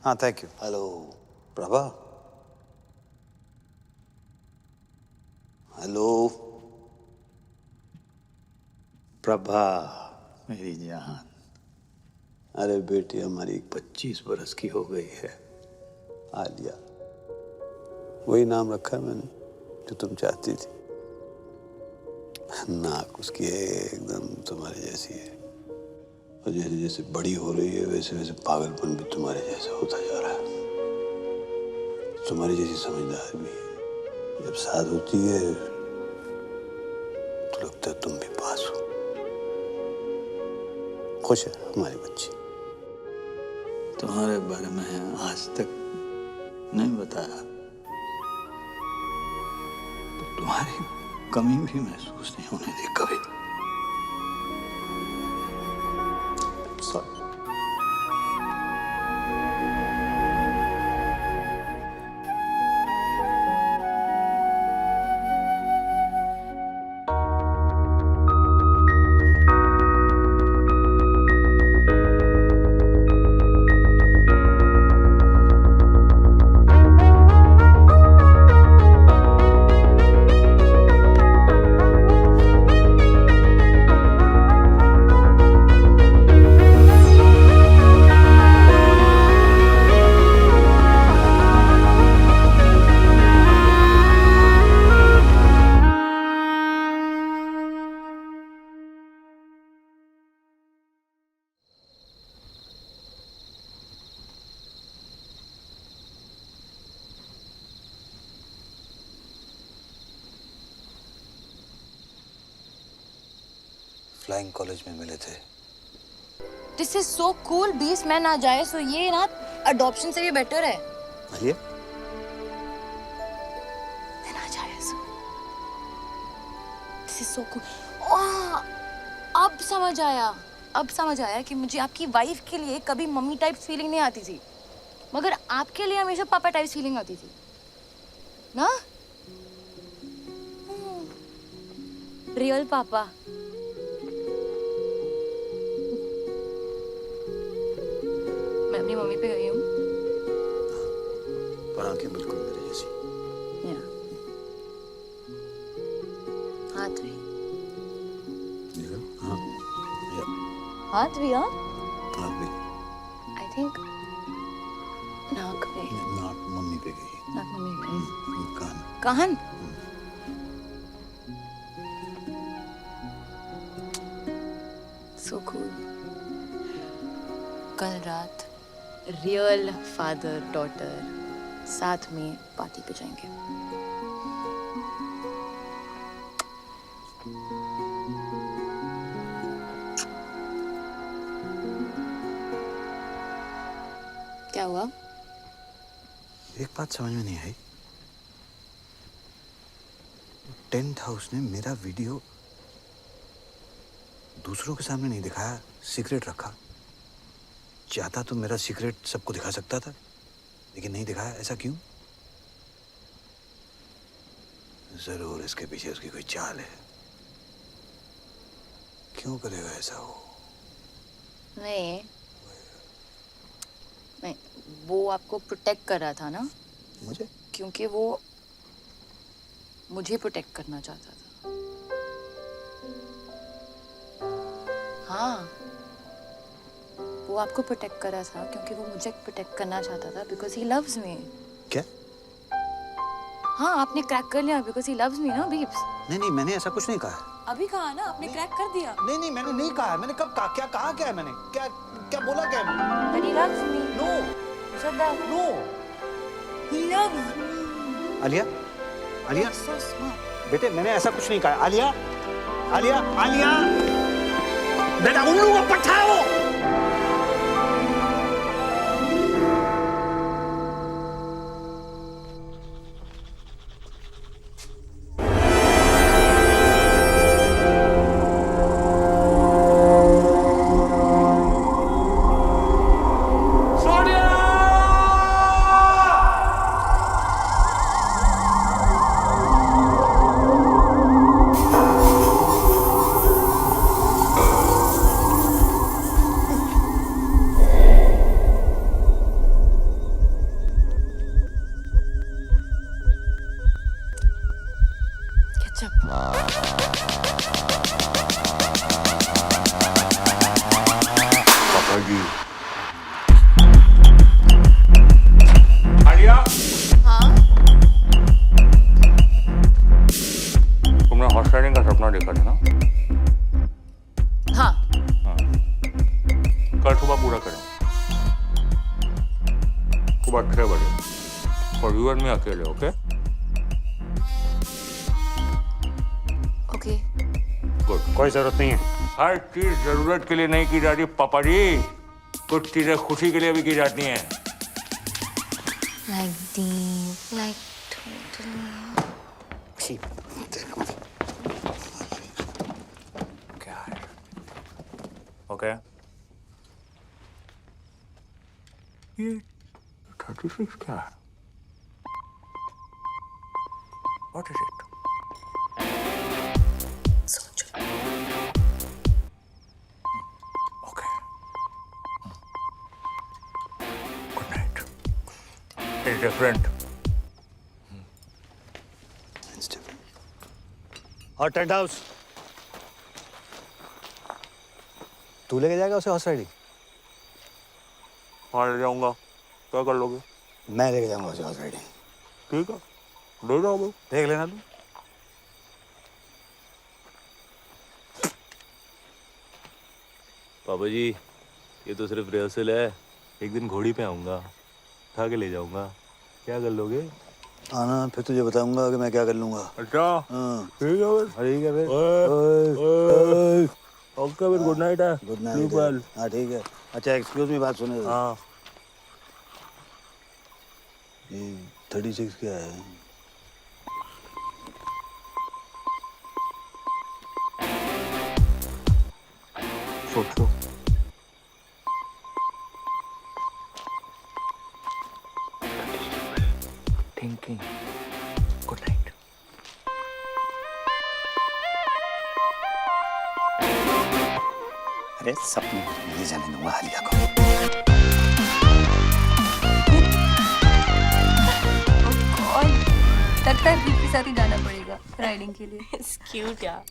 हाँ thank you. Hello Prabha. Hello Prabha मेरी जान। अरे बेटी हमारी 25 बरस की हो गई है, आलिया। वही नाम रखा है मैंने जो तुम चाहती थी। नाक उसकी एकदम तुम्हारे जैसी है, और जैसे जैसे बड़ी हो रही है वैसे वैसे पागलपन भी तुम्हारे जैसा होता जा रहा है। तुम्हारी जैसी समझदार भी है। जब साथ होती है तो लगता है तुम भी पास हो। खुश है हमारी बच्ची। तुम्हारे बारे में आज तक नहीं बताया तो तुम्हारी कमी भी महसूस नहीं होने दी कभी। फ्लाइंग कॉलेज में मिले थे। This is so cool. 20 man आ जाए सो ये ना अडॉप्शन से भी बेटर है। ये आ जाए so this is so cool. अब समझ आया, अब समझ आया कि मुझे आपकी वाइफ के लिए कभी मम्मी टाइप फीलिंग नहीं आती थी, मगर आपके लिए हमेशा पापा टाइप फीलिंग आती थी ना। रियल पापा। मैं अपनी मम्मी पे गई हूँ। पर आंखें बिल्कुल मेरी जैसी। हाथ भी, हाँ हाथ भी, हाँ हाँ भी। आई थिंक नाक पे, नाक मम्मी पे गई। नाक मम्मी पे, कान कान। So cool. कल रात रियल फादर डॉटर साथ में पार्टी पे जाएंगे। क्या हुआ? एक बात समझ में नहीं आई। टेंट हाउस ने मेरा वीडियो दूसरों के सामने नहीं दिखाया, सीक्रेट रखा। चाहता तो मेरा सीक्रेट सबको दिखा सकता था, लेकिन नहीं दिखाया। ऐसा क्यों? जरूर इसके पीछे उसकी कोई चाल है। क्यों करेगा ऐसा वो? नहीं नहीं, वो आपको प्रोटेक्ट कर रहा था ना। मुझे? क्योंकि वो मुझे प्रोटेक्ट करना चाहता था। हाँ, वो आपको प्रोटेक्ट कर रहा था क्योंकि वो मुझे प्रोटेक्ट करना चाहता था, बिकॉज ही लव्स मी। क्या? हाँ, आपने क्रैक कर लिया बिकॉज ही लव्स मी ना बीब्स। नहीं नहीं, मैंने ऐसा कुछ नहीं कहा। अभी कहा ना आपने, क्रैक कर दिया। नहीं नहीं, मैंने नहीं कहा। मैंने कब कहा? क्या कहा? क्या है मैंने? क्या क्या बोला? क्या है? But he loves me. No Shut up. No. He loves me. Alia, Alia, So smart. बेटे मैंने ऐसा कुछ नहीं कहा। आलिया, आलिया, आलिया, बेटा उल्लू को पट्टा है वो। पापा जी। आलिया। हाँ? तुमने हॉर्स राइडिंग का सपना देखा था ना? हाँ। कल सुबह पूरा करें। सुबह 6 बजे। और यू एंड मी अकेले, ओके? ओके। गुड। कोई जरूरत नहीं है। हर चीज जरूरत के लिए नहीं की जाती पापा जी, कुछ चीजें खुशी के लिए भी की जाती हैं। Like deep, like totally. क्या है? ओके। ये 36 क्या है? What is it? It's different. It's different. और टेंट हाउस तू लेके जाएगा उसे हॉर्स राइडिंग? हाँ, ले जाऊंगा। क्या कर लोगे? मैं लेके जाऊंगा उसे हॉर्स राइडिंग। ठीक है, ले जाओ भाई। देख लेना तू। पापा जी, ये तो सिर्फ रिहर्सल है। एक दिन घोड़ी पे आऊंगा, उठा के ले जाऊंगा। क्या कर लोगे? आना, फिर तुझे बताऊंगा कि मैं क्या कर लूंगा। अच्छा, हाँ ठीक है फिर। ठीक है फिर। ओके फिर गुड नाइट है। Good Sleep night. well. हाँ ठीक है। अच्छा एक्सक्यूज मी, बात सुने। हाँ। ये 36 क्या है? Photo thinking good night. अरे सपने नहीं जाने दूंगा आलिया को। और लगता है दीप के साथ ही जाना पड़ेगा राइडिंग के लिए। क्यूट यार।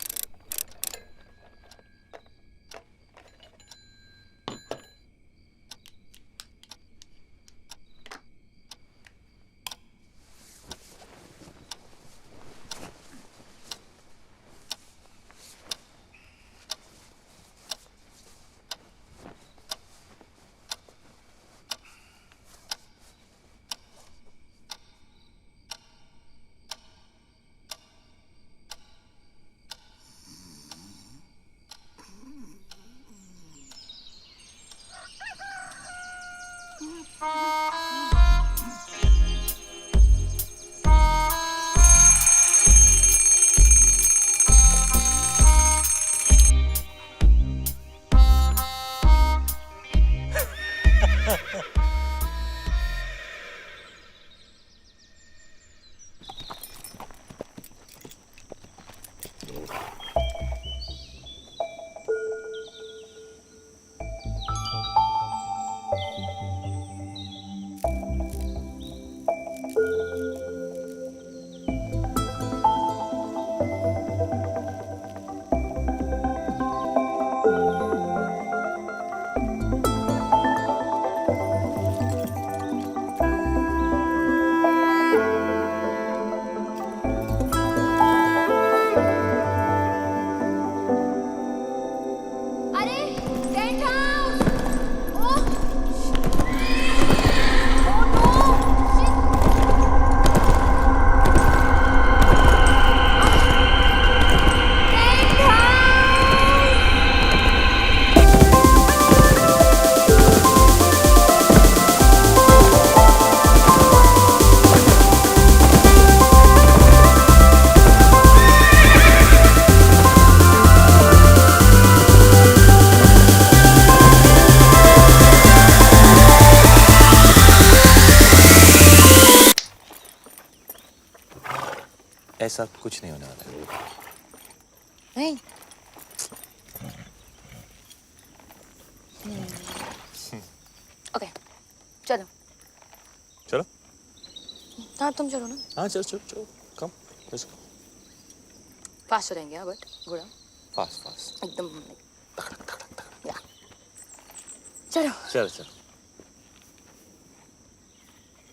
ऐसा कुछ नहीं होने वाला है। नहीं। ओके चलो। चलो। हाँ तुम चलो ना। हाँ चलो चलो चलो कम लेट्स गो। फास्ट हो जाएंगे बट घोड़ा फास्ट फास्ट एकदम या चलो चलो चलो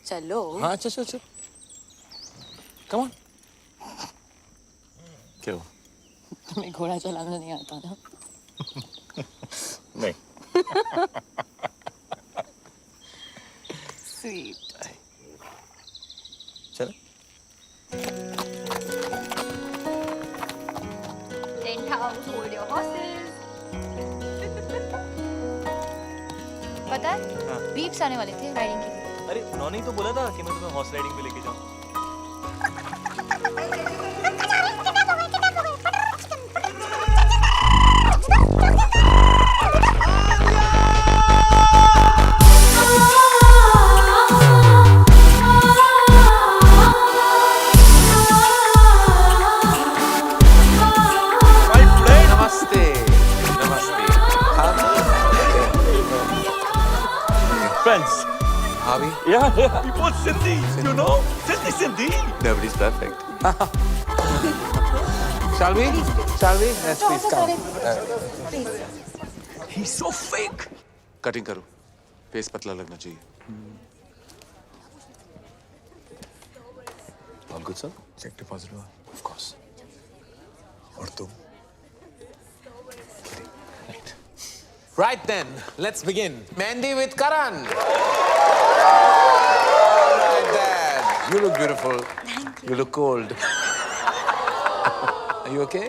चलो। हाँ चलो चलो चलो कम ऑन। क्या हुआ? तुम्हें घोड़ा चलाना नहीं आता ना? नहीं। स्वीट। चलो। Tent house, hold your horses. पता है? हाँ। बीप्स आने वाले थे राइडिंग के लिए। अरे उन्होंने ही तो बोला था कि मैं तुम्हें हॉर्स राइडिंग पे लेके जाऊँ। नमस्ते नमस्ते। Friends. Harvey? Yeah, he was Sindhi, you know? Sindhi. Nobody's perfect. Shall we? Shall we? Yes, please come. He's so fake. Cutting करो, फेस पतला लगना चाहिए। All good, sir? Cheque deposit हुआ? Of course. और तुम? Right then, let's begin. Mandy with Karan. All right, Dad. You look beautiful. Thank You look cold. Are you okay?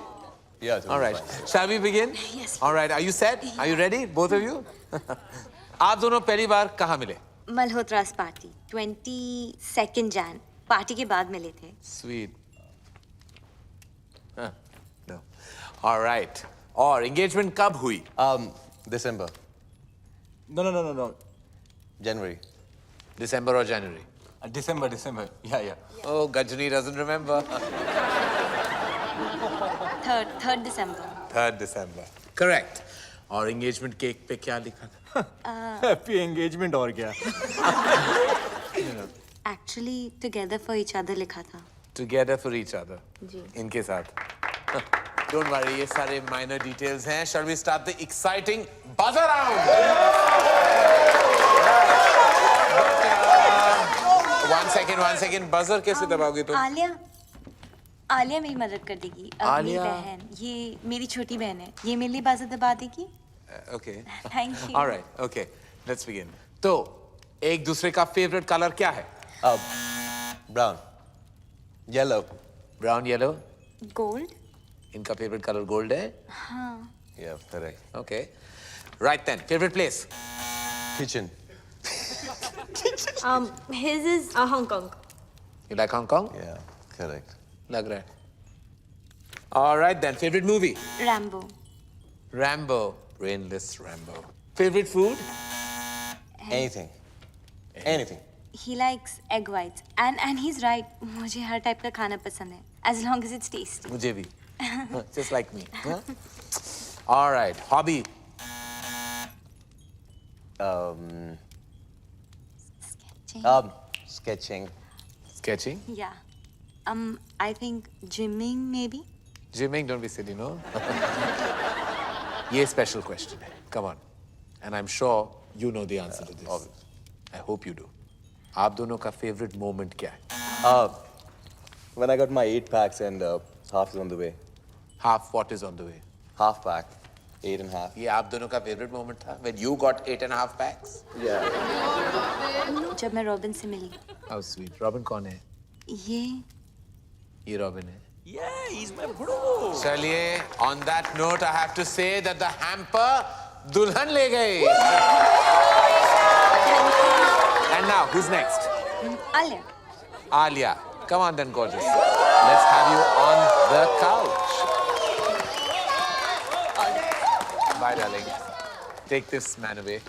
Yeah. Totally All right. fine. Shall we begin? Yes. All right. Are you set? Are you ready, both of you? आप दोनों पहली बार कहाँ मिले? Malhotra's party 22nd Jan party के बाद मिले थे. Sweet. Huh. No. All right. और engagement कब हुई? December. No. January. December or January? December. Yeah. Oh, Gajani doesn't remember. 3rd December. 3rd December. Correct. और engagement cake पे क्या लिखा था? Happy engagement और क्या? Actually together for each other लिखा था. Together for each other. जी. इनके साथ. Don't worry, ये सारे minor details हैं. Shall we start the exciting buzzer round? One second. Buzzer कैसे दबाओगे तुम? आलिया मेरी मदद कर देगी. मेरी आलिया? बहन. ये मेरी छोटी बहन है. ये मेरे लिए बाज़र दबा देगी. Okay. Thank you. All right. Okay. Let's begin. तो एक दूसरे का favorite color क्या है? Brown. Yellow. Brown, yellow. Gold. इनका favorite color gold है? हाँ. Yeah, correct. Okay. Right then. Favorite place? Kitchen. His is Hong Kong. You like Hong Kong? Yeah, correct. लग रहा है. All right then. Favorite movie? Rambo. Rambo. Brainless Rambo. Favorite food? Anything. He likes egg whites. And he's right. मुझे हर type का खाना पसंद है. As long as it's tasty. मुझे भी. Just like me. Huh? All right. Hobby? Sketching. Sketching? Yeah. I think gymming maybe. Gymming, don't be silly, no? ये special question है. Come on. And I'm sure you know the answer to this. I hope you do. आप दोनों का favorite moment क्या है? When I got my 8 packs and half is on the way. Half what is on the way? Half pack. 8.5. ये आप दोनों का favorite moment था? When you got 8.5 packs? Yeah. जब मैं रॉबिन से मिली. How sweet. Robin कौन है? ये Robin है. Yeah, he's my bro. चलिए, on that note, I have to say that the hamper दुल्हन ले गई. And now, who's next? Alia. Alia. Come on then, gorgeous. Let's have you on the couch. Bye, darling. Take this man away.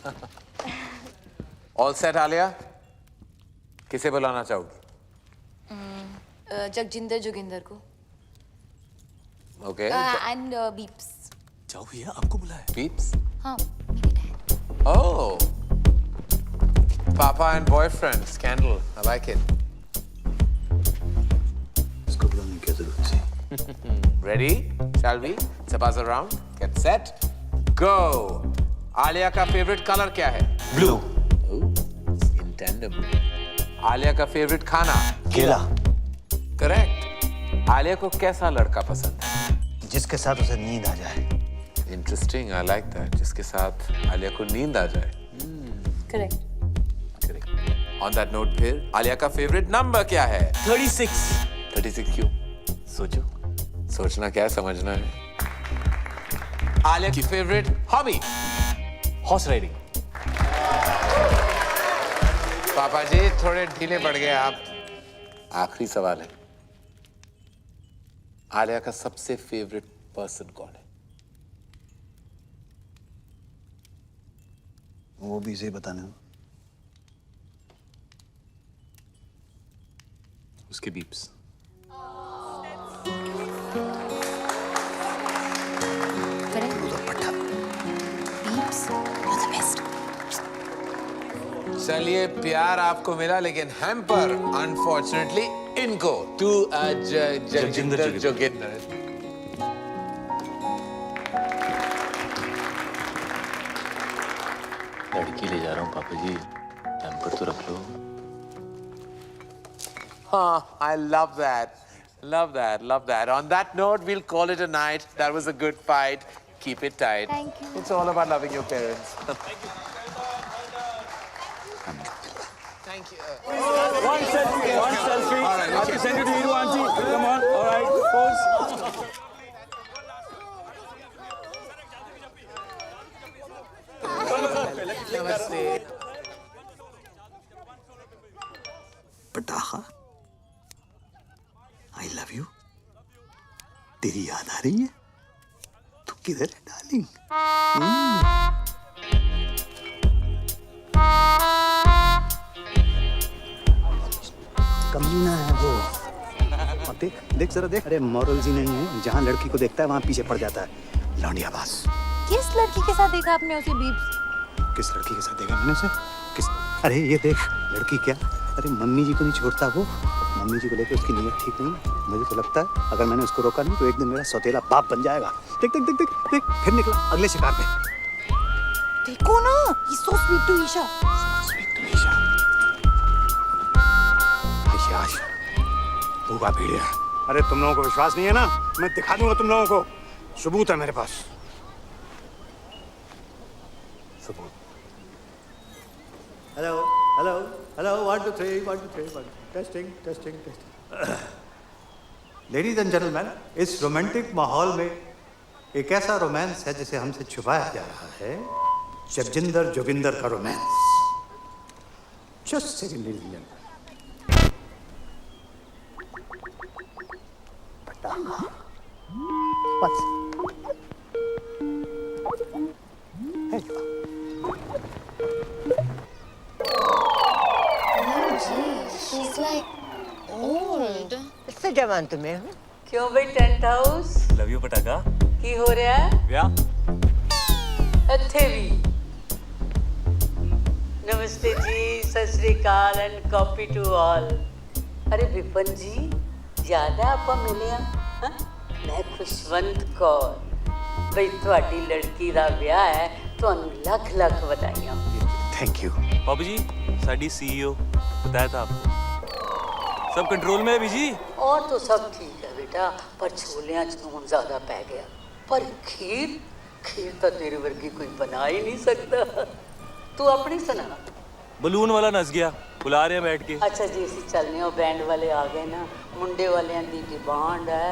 All set, Alia? किसे बुलाना चाहोगी? जगजिंदर जोगिंदर को. Okay. And Beeps. जाओ भैया आपको बुलाया. Beeps? हाँ. Oh. Papa and boyfriend scandal. I like it. इसको बुलाने की क्या जरूरत थी? Ready? Shall we? It's a buzzer round. Get set. Go. Alia का favorite color क्या है? Blue. Oh, in tandem. Alia का favorite खाना? केला. Correct. आलिया को कैसा लड़का पसंद है? जिसके साथ उसे नींद आ जाए. Interesting. I like that. जिसके साथ आलिया को नींद आ जाए. Correct. Correct. On that note फिर आलिया का favorite number क्या है? 36. 36 क्यों? सोचो. सोचना क्या है, समझना है. आलिया की favorite hobby? Horse riding. पापा जी थोड़े ढीले पड़ गए आप. आखिरी सवाल है. आलिया का सबसे फेवरेट पर्सन कौन है? वो भी इसे बताने हो. उसके बीप्स. चलिए प्यार आपको मिला लेकिन हैम्पर अनफॉर्चुनेटली इनको टू जगजिंदर जोगिंदर. लड़की ले जा रहा हूँ पापा जी. हैम्पर तो रख लो. हाँ, I love that. Love that. Love that. On that note, we'll call it a night. That was a good fight. Keep it tight. Thank you. It's all about loving your parents. Thank you. One selfie. All right, I have to send it to you, auntie. Come on. All right. Pose. पटाखा, I love you. तेरी याद आ रही है? तू किधर है darling? कमीना है वो। और देख देख जरा देख, अरे मॉरल्स ही नहीं है, जहाँ लड़की को देखता है वहाँ पीछे पड़ जाता है। लौंडिया बास। किस लड़की के साथ देखा आपने उसे बीब्स? किस लड़की के साथ देखा मैंने उसे? किस? अरे ये देख, लड़की क्या, अरे मम्मी जी को नहीं छोड़ता वो। मम्मी जी को लेकर उसकी नीयत ठीक नहीं है। मुझे तो लगता है अगर मैंने उसको रोका नहीं तो एक दिन मेरा सौतेला बाप बन जाएगा। देख देख देख देख देख, फिर निकला अगले शिकार पे। देखो ना, he's so sweet to Isha. Sweet to Isha. यश, भूखा भेड़िया। अरे तुम लोगों को विश्वास नहीं है ना? मैं दिखा दूंगा तुम लोगों को, सबूत है मेरे पास। सबूत। Hello hello hello, 1 2 3 1 2 3 1 testing testing testing. Ladies and gentleman, इस रोमांटिक माहौल में एक ऐसा रोमांस है जिसे हमसे छुपाया जा रहा है, जगजिंदर जोगिंदर का romance. Just second ladies and gentleman. She's like old. इससे जवान तुम्हें हूँ। क्यों भाई टेंट हाउस लव यू पटाखा। की हो रहा है? व्या ਇੱਥੇ ਵੀ नमस्ते जी, सत श्री अकाल एंड कॉपी टू ऑल। अरे विपन जी, याद है ਆਪਾਂ ਮਿਲੇ ਆ? मैं खुशवंत कौर। ਬਈ ਤੁਹਾਡੀ ਲੜਕੀ ਦਾ ਵਿਆਹ ਹੈ, ਤੁਹਾਨੂੰ ਲੱਖ ਲੱਖ ਵਧਾਈਆਂ। Thank you. बाबू जी, साडी सीईओ बताया था आपको, सब कंट्रोल में है बीजी। और तो सब ठीक है बेटा, पर छोलियां च नून ज्यादा पै गया। पर खीर खीर तो तेरे वर्गी कोई बना ही नहीं सकता। तू अपनी सुना। बलून वाला नस गया, बुला रहे हैं बैठ के। अच्छा जी, ਅਸੀਂ ਚੱਲਨੇ ਆ, बैंड वाले आ गए ना। मुंडे वालियां दी डिमांड है,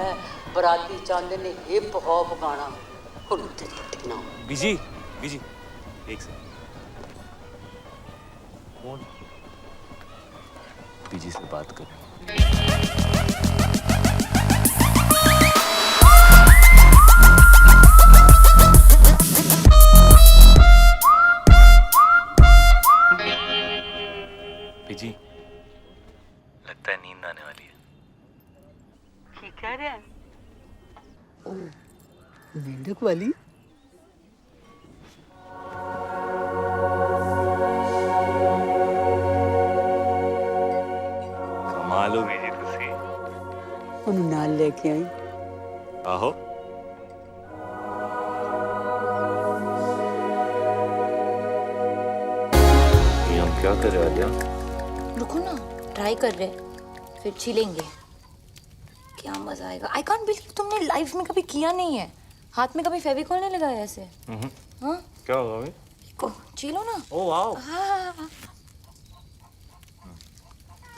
बराती चाहते ने हिप हॉप गाना। हुन ते टुटना। बीजी बीजी एक सेकंड, कौन? बीजी से बात कर। बीजी, लगता है नींद आने वाली है। की कह रहे हैं? मेंढक वाली? कमाल हो बीजी तुसी। ਉਹਨੂੰ ਨਾਲ ਲੈ ਕੇ ਆਈ। आहो, ये हम क्या कर रहे हैं आलिया? रुको ना, ट्राई कर रहे, फिर छीलेंगे। क्या मजा आएगा। आई कांट बिलीव तुमने लाइफ में कभी किया नहीं है। हाथ में कभी फेविकॉल नहीं लगाया ऐसे? हाँ? क्या होगा भाई? को छीलो ना। Oh wow. हाँ।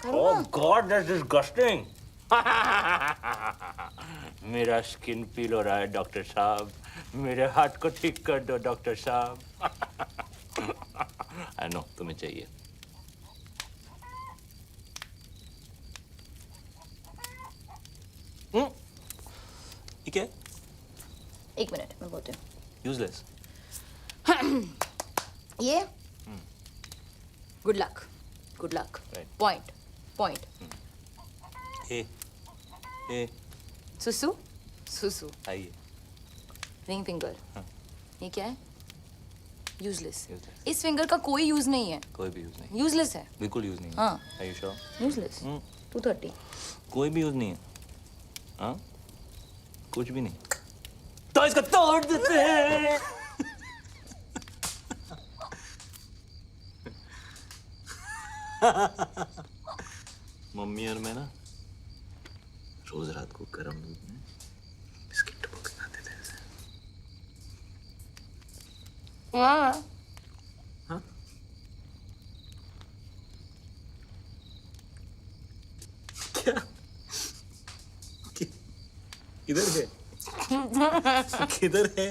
करो Oh ना। God, that's disgusting. मेरा स्किन पील हो रहा है डॉक्टर साहब, मेरे हाथ को ठीक कर दो डॉक्टर साहब। आई नो तुम्हें चाहिए। ठीक है, एक मिनट मैं बोलती हूँ। यूजलेस। ये good luck, good luck. Point point. ए सुसु सुसु। आइए। Ring finger. ये क्या है? यूजलेस। इस फिंगर का कोई यूज नहीं है। कोई भी यूज नहीं। यूजलेस है। बिल्कुल यूज नहीं है। हाँ। Are you sure? यूजलेस। 230। कोई भी यूज नहीं है। हाँ, कुछ भी नहीं। तो इसको तोड़ देते हैं। मम्मी और मैं ना रोज रात को गर्म दूध में बिस्किट डुबो के खाते थे ऐसे। हाँ। हाँ? क्या? किधर है? किधर है?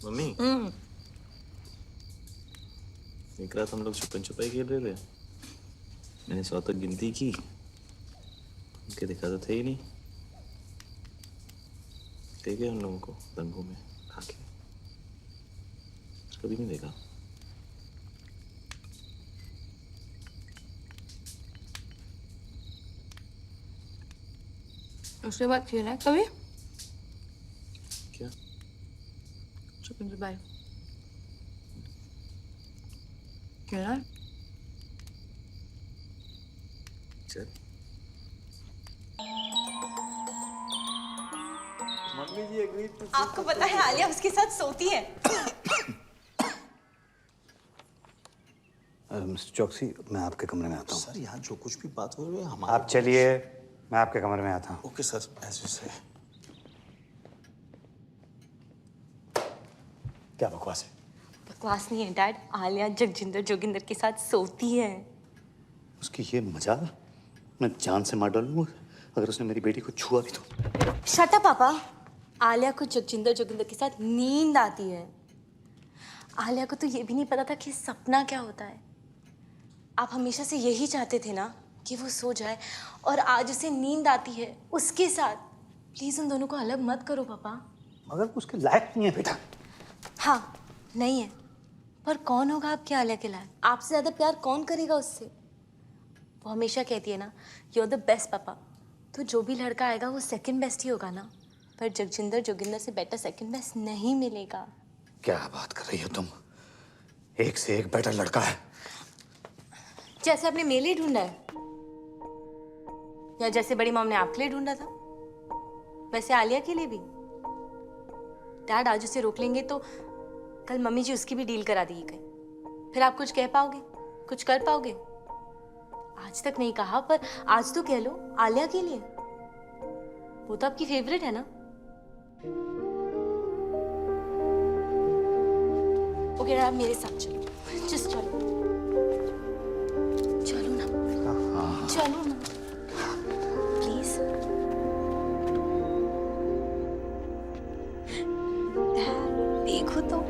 मम्मी? एक रात हम लोग छुपन छुपाई खेल रहे थे, मैंने 100 तक गिनती की, उनके दिखा तो थे ही नहीं, ले गए उन लोगों को दंगों में खा के, कभी नहीं देखा। उसके बाद खेला है कभी? क्या? छुपन छुपाई खेला है? चल। मम्मी जी एग्री टू। आपको पता है आलिया उसके साथ सोती है। मिस्टर चौकसी, मैं आपके कमरे में आता हूँ। सर यहाँ जो कुछ भी बात हो रही है हमारे। आप चलिए, मैं आपके कमरे में आता हूँ। ओके सर, ऐसे से। क्या बकवास है? बकवास नहीं है डैड, आलिया जगजिंदर जोगिंदर के साथ सोती है। उसकी ये मजाल मैं जान से मार डालूंगा अगर उसने मेरी बेटी को छुआ भी तो। शट अप पापा। आलिया को जगजिंदर जोगिंदर के साथ नींद आती है। आलिया को तो ये भी नहीं पता था कि सपना क्या होता है। आप हमेशा से यही चाहते थे ना कि वो सो जाए, और आज उसे नींद आती है उसके साथ। प्लीज उन दोनों को अलग मत करो पापा। मगर वो उसके लायक नहीं है बेटा। हाँ नहीं है, पर कौन होगा आपके आलिया के लायक? आपसे ज्यादा प्यार कौन करेगा उससे? वो हमेशा कहती है ना, यू आर द बेस्ट पापा। तो जो भी लड़का आएगा वो सेकंड बेस्ट ही होगा ना। पर जगजिंदर जोगिंदर से बेटर सेकंड बेस्ट नहीं मिलेगा। क्या बात कर रही हो तुम? एक से एक बेटर लड़का है। जैसे आपने मेरे लिए ढूंढा है, या जैसे बड़ी मॉम ने आपके लिए ढूंढा था, वैसे आलिया के लिए भी। डैड आज उसे रोक लेंगे तो कल मम्मी जी उसकी भी डील करा देगी कहीं। फिर आप कुछ कह पाओगे, कुछ कर पाओगे? आज तक नहीं कहा, पर आज तो कह लो आलिया के लिए। वो तो आपकी फेवरेट है ना। ओके आप मेरे साथ चलो, जस्ट चलो, चलो ना, चलो ना प्लीज। देखो तो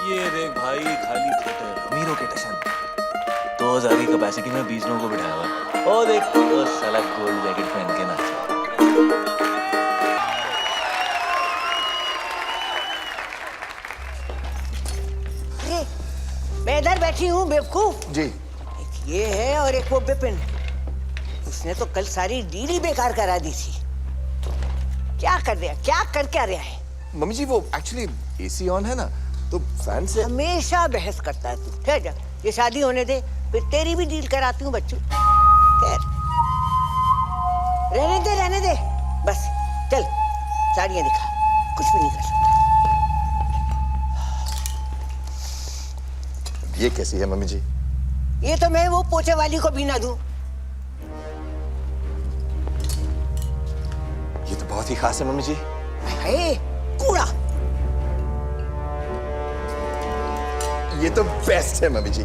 ये देख भाई, खाली थिएटर, अमीरों के टशन। 2000 की कैपेसिटी में 20 लोगों को बिठाया हुआ है। ओ देख, वो साला गोल्ड जैकेट पहन के नाचा। अरे मैं इधर बैठी हूँ बेवकूफ। जी। एक ये है और एक वो बिपिन। उसने तो कल सारी डील ही बेकार करा दी थी। क्या कर रहा है, क्या कर क्या रहा है? मम्मी जी वो एक्चुअली एसी ऑन है ना, तो फैन से। हमेशा बहस करता है तू। ठहर जा, ये शादी होने दे, फिर तेरी भी डील कराती हूँ बच्चों। खैर रहने दे बस। चल साड़ियाँ दिखा, कुछ भी नहीं कर सकता। ये कैसी है मम्मी जी? ये तो मैं वो पोछे वाली को भी ना दूं। ये तो बहुत ही खास है मम्मी जी। है कूड़ा। ये तो बेस्ट है मम्मी जी।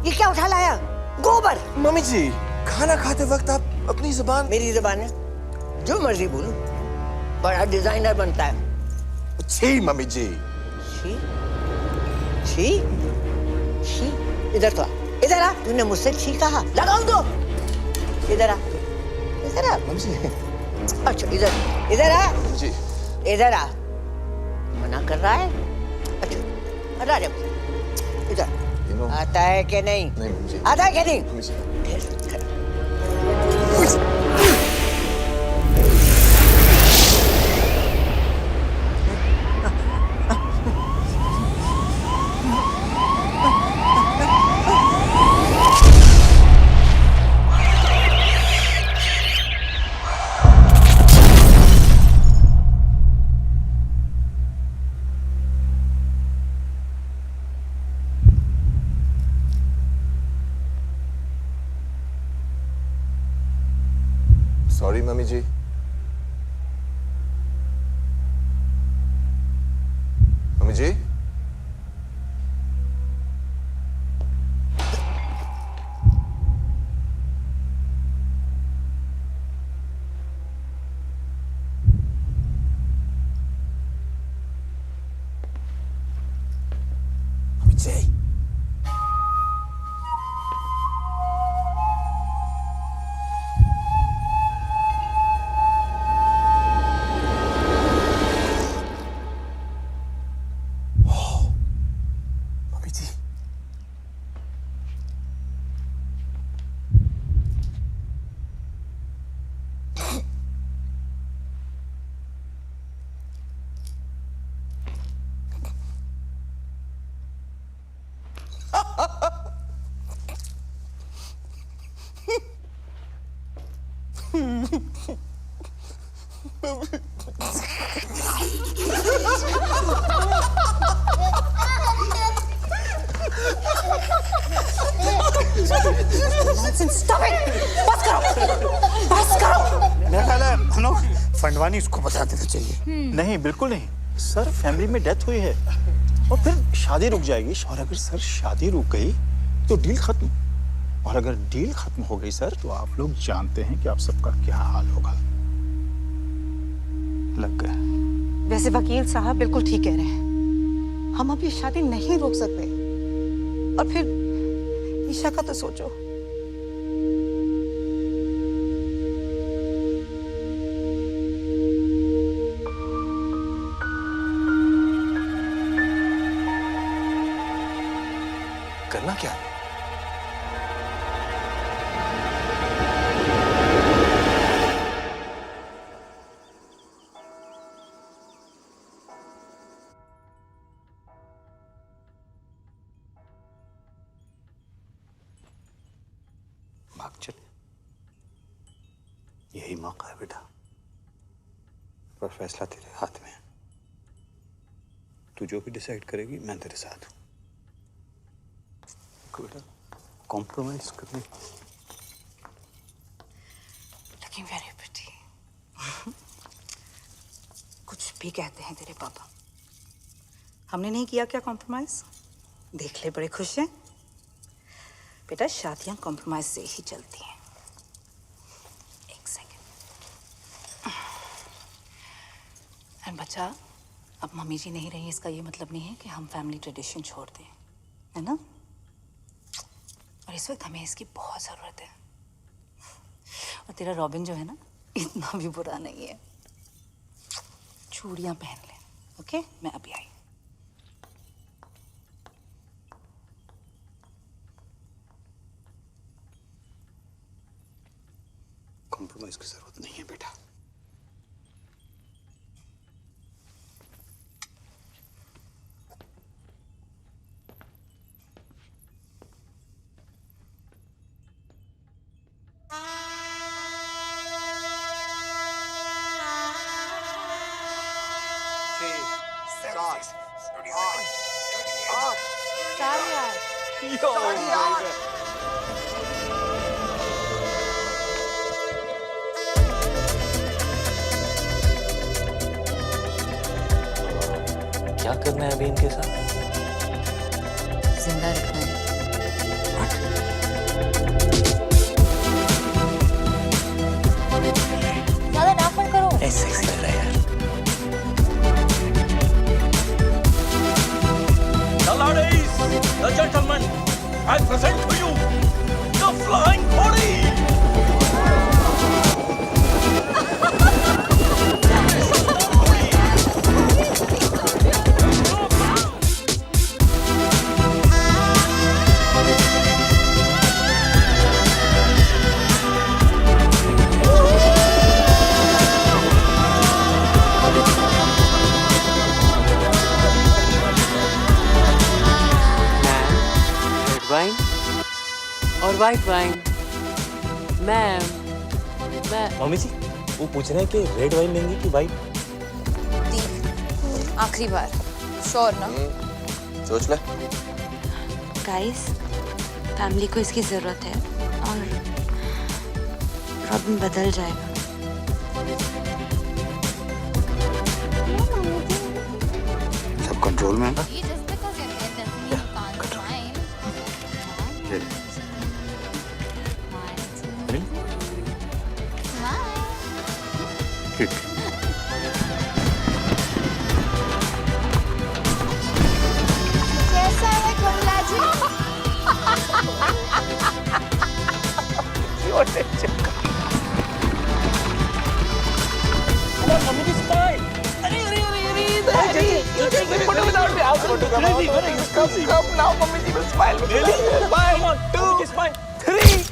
ये क्या उठा लाया? गोबर। मम्मी जी खाना खाते वक्त आप अपनी जुबान। मेरी जुबान है, जो मर्जी बोलूं। बड़ा डिजाइनर बनता है। छी मम्मी जी। छी छी छी। इधर तो आ, इधर आ। तूने मुझसे छी कहा, लगाऊं तो। इधर आ, इधर आ मम्मी जी। अच्छा इधर आ जी। इधर आ। मना कर रहा है? अच्छा हटा जा इधर। आता है कि नहीं? नहीं आता है कि नहीं? सॉरी मम्मी जी। मम्मी जी। मम्मी जी। मेरा ख्याल है अनुज फंडवानी इसको बता देना चाहिए। नहीं बिल्कुल नहीं सर, फैमिली में डेथ हुई है और फिर शादी रुक जाएगी। और अगर सर शादी रुक गई तो डील खत्म, और अगर डील खत्म हो गई सर तो आप लोग जानते हैं कि आप सबका क्या हाल होगा। लग गया। वैसे वकील साहब बिल्कुल ठीक कह रहे हैं, हम अब ये शादी नहीं रोक सकते। और फिर ईशा का तो सोचो। करना क्या? भाग चले, यही मौका है बेटा, पर फैसला तेरे हाथ में है। तू जो भी डिसाइड करेगी मैं तेरे साथ हूं। बेटा कॉम्प्रोमाइज करने लुकिंग वेरी प्रिटी। कुछ भी कहते हैं तेरे पापा, हमने नहीं किया क्या कॉम्प्रोमाइज? देख ले, बड़े खुश हैं। बेटा शादियां कॉम्प्रोमाइज से ही चलती हैं। एक सेकंड। एंड बच्चा, अब मम्मी जी नहीं रही, इसका ये मतलब नहीं है कि हम फैमिली ट्रेडिशन छोड़ दें, है ना? और इस वक्त हमें इसकी बहुत ज़रूरत है। और तेरा रॉबिन जो है ना, इतना भी बुरा नहीं है। चूड़ियाँ पहन ले, ओके? मैं अभी आई। कॉम्प्रोमाइज की जरूरत नहीं है बेटा। क्या करना है अभी इनके साथ? जिंदा रखना है। ज्यादा डांस मत करो। ऐसे ही लग रहा है यार। The ladies, the gentlemen, I present to you the Flying Body. Wine और वाइट वाइन। मैम, मम्मी जी वो पूछ रहे हैं कि रेड वाइन लेंगी कि वाइट? आखिरी बार, श्योर ना? सोच ले। गाइस, फैमिली को इसकी जरूरत है और रॉबिन बदल जाएगा। सब कंट्रोल में है ना? ये ले। ठीक। कैसा है खुल्ला जी? मम्मी की स्माइल। अरे अरे अरे अरे अरे you take the photo without me. I'll photograph. Come now, mummy ji will smile. Really? Bye. 1, 2, smile. 3.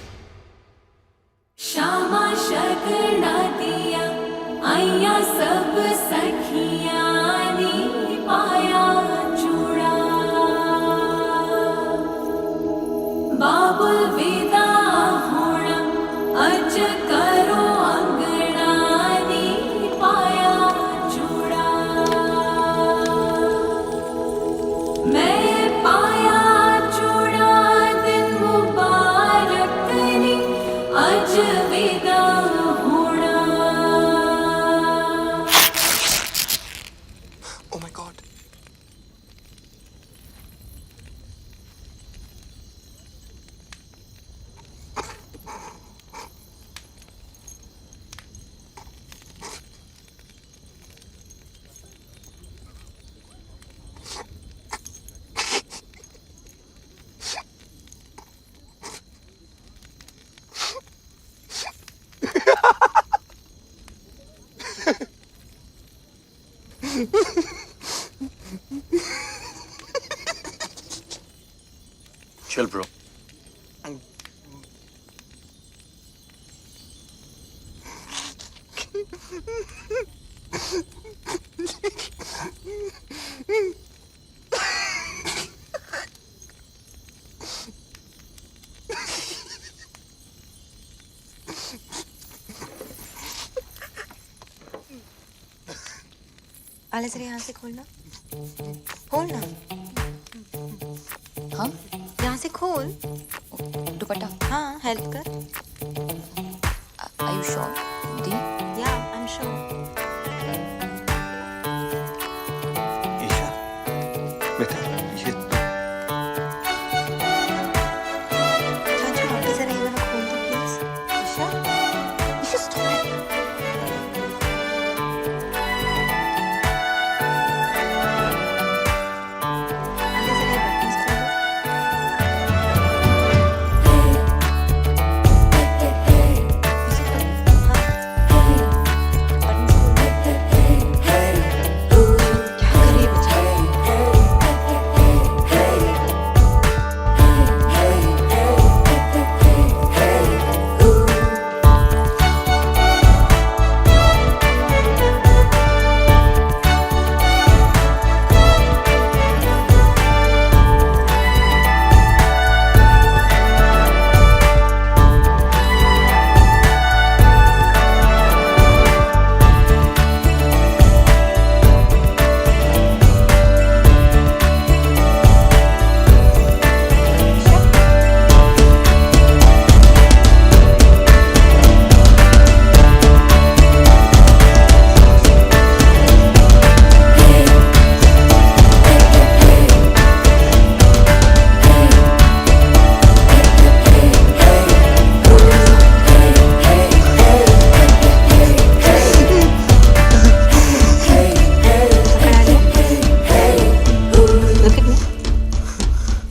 श्यामा शगना दिया आया सब सखियां नी पाया चूड़ा बाबुल विदा होना अज करो अंगना नी पाया चूड़ा मैं पाया चूड़ा दिन मुबारक नी अज विदा होना Oh my God. Chill, bro. आले जरा यहाँ से खोलना। खोल ना। हाँ यहाँ से खोल। दुपट्टा। हाँ हेल्प कर। Are you sure? The? Yeah, I'm sure. Isha बेटा ये चाचू वापस जरा ये वाला खोल दो please. Isha, Isha stop it. आले जरा ये buttons खोल दो।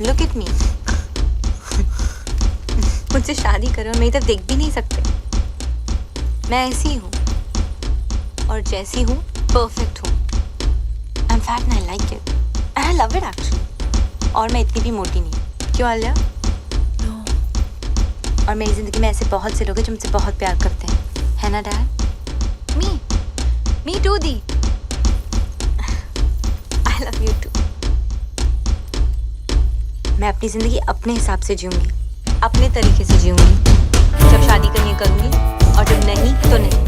Look at me. मुझसे शादी करो, मेरी तरफ देख भी नहीं सकते। मैं ऐसी हूँ और जैसी हूँ परफेक्ट हूँ। I'm fat and I like it. And I love it actually. और मैं इतनी भी मोटी नहीं। क्यों आलिया? No. और मेरी जिंदगी में ऐसे बहुत से लोग हैं जो मुझसे बहुत प्यार करते हैं, है ना dad? Me too the. I love you too. मैं अपनी जिंदगी अपने हिसाब से जीऊंगी, अपने तरीके से जीऊंगी। जब शादी करनी है करूंगी और जब नहीं तो नहीं।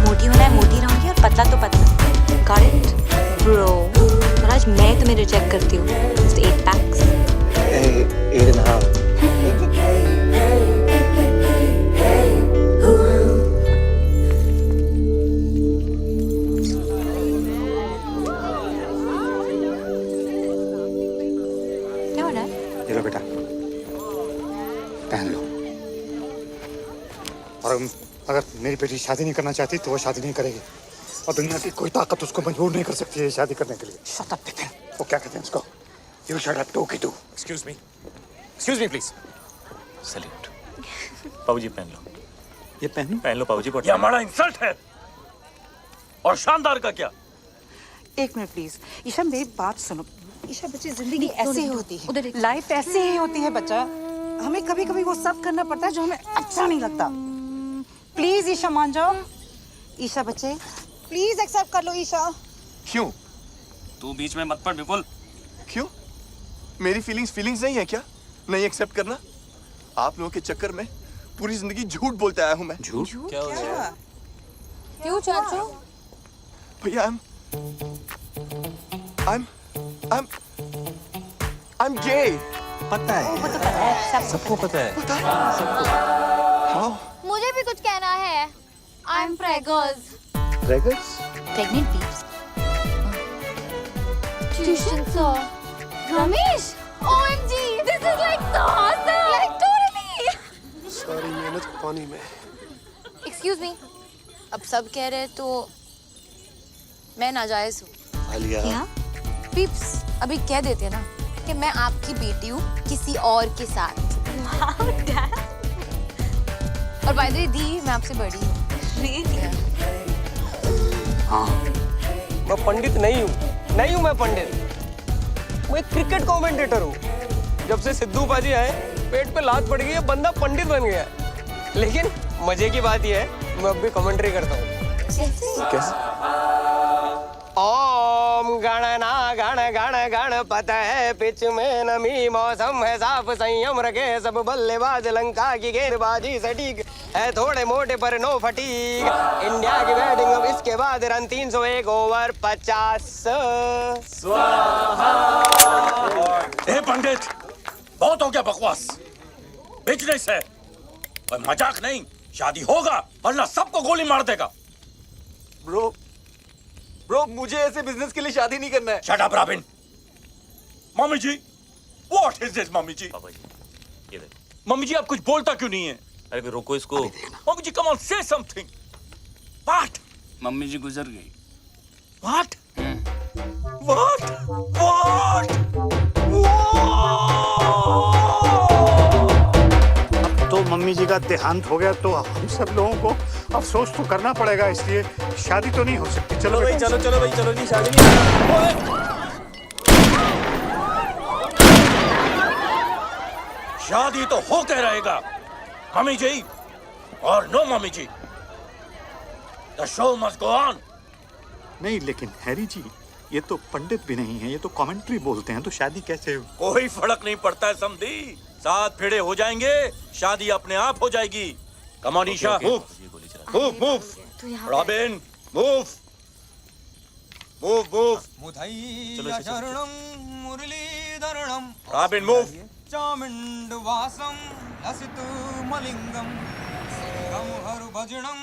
मोटी होना है मोटी रहूंगी और पतला तो पतला। Got it? Bro. और आज मैं तुम्हें रिजेक्ट करती हूँ। Just 8 packs. 8.5. लो बेटा, पहन लो। और अगर मेरी बेटी शादी नहीं करना चाहती तो वो शादी नहीं करेगी, और दुनिया की कोई ताकत उसको मजबूर नहीं कर सकती है शादी करने के लिए। Shut up, Vipin. वो क्या कहते हैं उसको? You shut up, टोकी तू। Excuse me. Excuse me, please. Salute. बाबूजी पहन लो। ये पहन लो बाबूजी। ये हमारा इंसल्ट है। और शानदार का क्या? एक मिनट प्लीज। ईशा मेरी बात सुनो। ईशा बच्ची, जिंदगी ऐसे ही होती है, लाइफ ऐसे ही होती है बच्चा। हमें कभी कभी वो सब करना पड़ता है जो हमें अच्छा नहीं लगता। प्लीज ईशा मान जाओ। ईशा बच्चे, प्लीज एक्सेप्ट कर लो ईशा। क्यों? तू बीच में मत पड़ विपुल। क्यों? मेरी फीलिंग्स नहीं है क्या? नहीं एक्सेप्ट करना? आप लोगों के चक्कर में पूरी जिंदगी झूठ बोलते आया हूं मैं। झूठ? क्या हो गया? क्यों चाचू? भैया I'm gay. पता है। सबको पता है। How? मुझे भी कुछ कहना है। I'm preggers. Preggers? Pregnant peeps. Tuition sir. Ramesh. OMG. This is like so awesome. Like totally. सारी मेहनत पानी में। Excuse me. अब सब कह रहे हैं तो मैं नाजायज हूँ। आलिया। क्या? पीप्स अभी कह देते हैं ना कि मैं आपकी बेटी हूँ किसी और के साथ। और बाय द वे दी, मैं आपसे बड़ी हूँ। हाँ। मैं पंडित नहीं हूँ मैं पंडित। मैं क्रिकेट कमेंटेटर हूँ। जब से सिद्धू पाजी आए पेट पे लात पड़ गई है, बंदा पंडित बन गया है। लेकिन मजे की बात यह है मैं अब भी कमेंट्री करता हूँ। कैसे? ओम गणना गण गण गणपत है, पिच में नमी मौसम है साफ, संयम रखे सब बल्लेबाज, लंका की गेंदबाजी सटीक है, थोड़े मोटे पर नो फटीक, इंडिया की बैटिंग अब इसके बाद रन 301 ओवर 50। स्वाहा। ए पंडित, बहुत हो गया बकवास। बिजनेस है और मजाक नहीं। शादी होगा वरना सबको गोली मार देगा। ब्रो मुझे ऐसे बिजनेस के लिए शादी नहीं करना है। Shut up Robin. Mummy ji, what is this mummy ji? Papa ji, ये देख। मम्मी जी आप कुछ बोलता क्यों नहीं है? अरे फिर रोको इसको। Mummy ji come on say something. What? Mummy ji गुजर गई। व्हाट? व्हाट? अब तो मम्मी जी का देहांत हो गया तो हम सब लोगों को अफसोस तो करना पड़ेगा, इसलिए शादी तो नहीं हो सकती। चलो भाई, चलो भाई, चलो जी, शादी नहीं। शादी तो होके रहेगा मम्मी जी और नो मम्मी जी। The show must go on. नहीं लेकिन हैरी जी, ये तो पंडित भी नहीं है, ये तो कमेंट्री बोलते हैं, तो शादी कैसे हो? कोई फर्क नहीं पड़ता है समधी। 7 फेरे हो जाएंगे, शादी अपने आप हो जाएगी। Come on Isha, move. Robin, move. Robin move. चामुंडवासम लसित मलिंगम श्रीरम हर भजनम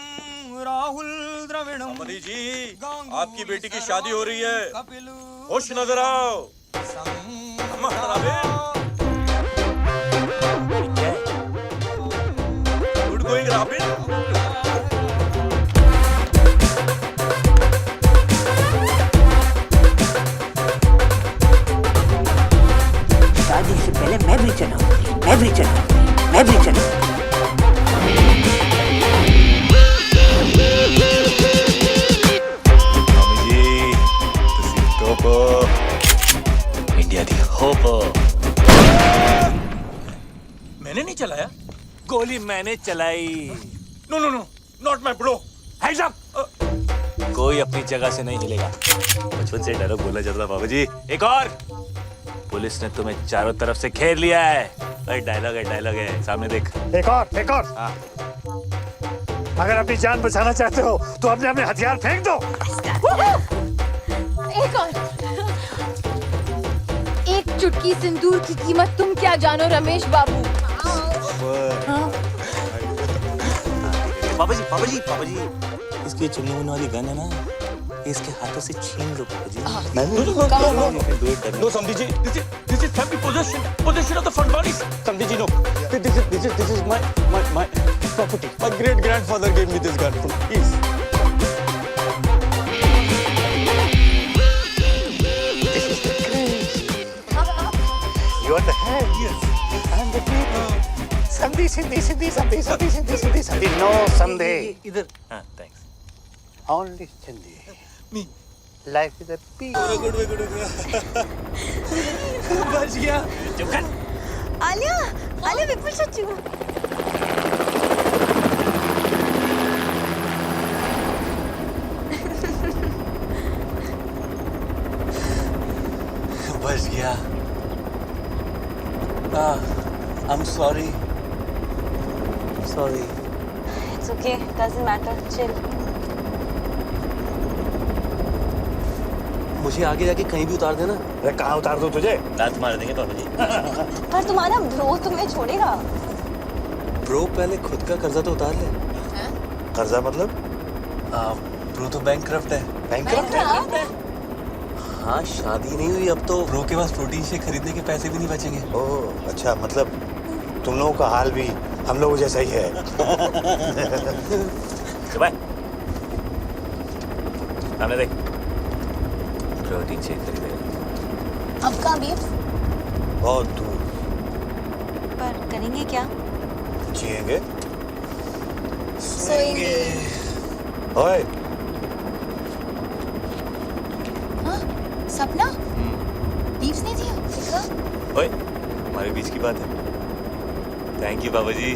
राहुल द्रविणम। समधी जी, आपकी बेटी की शादी हो रही है, खुश नजर आओ। Good going robin. शादी से पहले मैं भी चलाऊंगी। India the hope. मैंने नहीं चलाया। गोली मैंने चलाई। No, not my bro. Hands up. कोई अपनी जगह से नहीं हिलेगा। बचपन से डायलॉग बोला जाता था बाबूजी। एक और, पुलिस ने तुम्हें चारों तरफ से घेर लिया है। भाई डायलॉग है, सामने देख। एक और। हाँ। अगर अपनी जान बचाना चाहते हो तो अपने हथियार फेंक दो। एक और। एक चुटकी सिंदूर की कीमत तुम क्या जानो रमेश बाबू। पापा जी, इसकी चुनने वाली गन है ना, ये इसके हाथों से छीन लो पापा जी। No, Samdi ji, this is family possession of the Fadwanis. Samdi ji, no. This is my property. My great grandfather gave me this gun. Please. You are the head. Yes. I'm the tail. Sandhi, Sindhi, Sindhi, Sandhi, Sandhi, Sindhi, Sindhi, Sandhi. No, Sandhi. इधर हाँ thanks Only Sindhi. Me. Life is a peace. बच गया। चुप कर। आलिया आलिया विपुल चाचू बच गया। I'm sorry. Sorry. It's okay, doesn't matter, chill. मुझे आगे जाके कहीं भी उतार देना। अरे कहाँ उतार दो तुझे? लात मार देंगे पापा जी। पर तुम्हारा ब्रो तुम्हें छोड़ेगा। ब्रो पहले खुद का कर्जा तो उतार ले। कर्जा मतलब? ब्रो तो बैंकक्रप्ट है। बैंकक्रप्ट है? हाँ, शादी नहीं हुई अब तो ब्रो के पास प्रोटीन शेक खरीदने के पैसे भी नहीं बचेंगे। ओह अच्छा, मतलब तुम लोगों का हाल भी हम लोगों जैसा ही है। सुबह सामने देख प्रोटीन शेक खरीदे। अब कहाँ बीफ? बहुत दूर। पर करेंगे क्या? जिएंगे। सोएंगे। ओए सपना लीव्स नहीं दिया देखा ओए हमारे बीच की बात है। थैंक यू बाबा जी।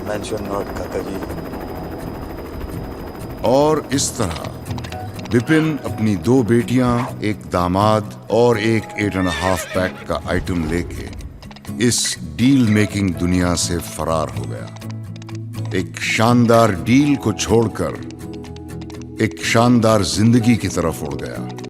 मेंशन नॉट काका जी। और इस तरह विपिन अपनी 2 बेटियां, एक दामाद और एक 8.5 पैक का आइटम लेके इस डील मेकिंग दुनिया से फरार हो गया। एक शानदार डील को छोड़कर एक शानदार जिंदगी की तरफ उड़ गया।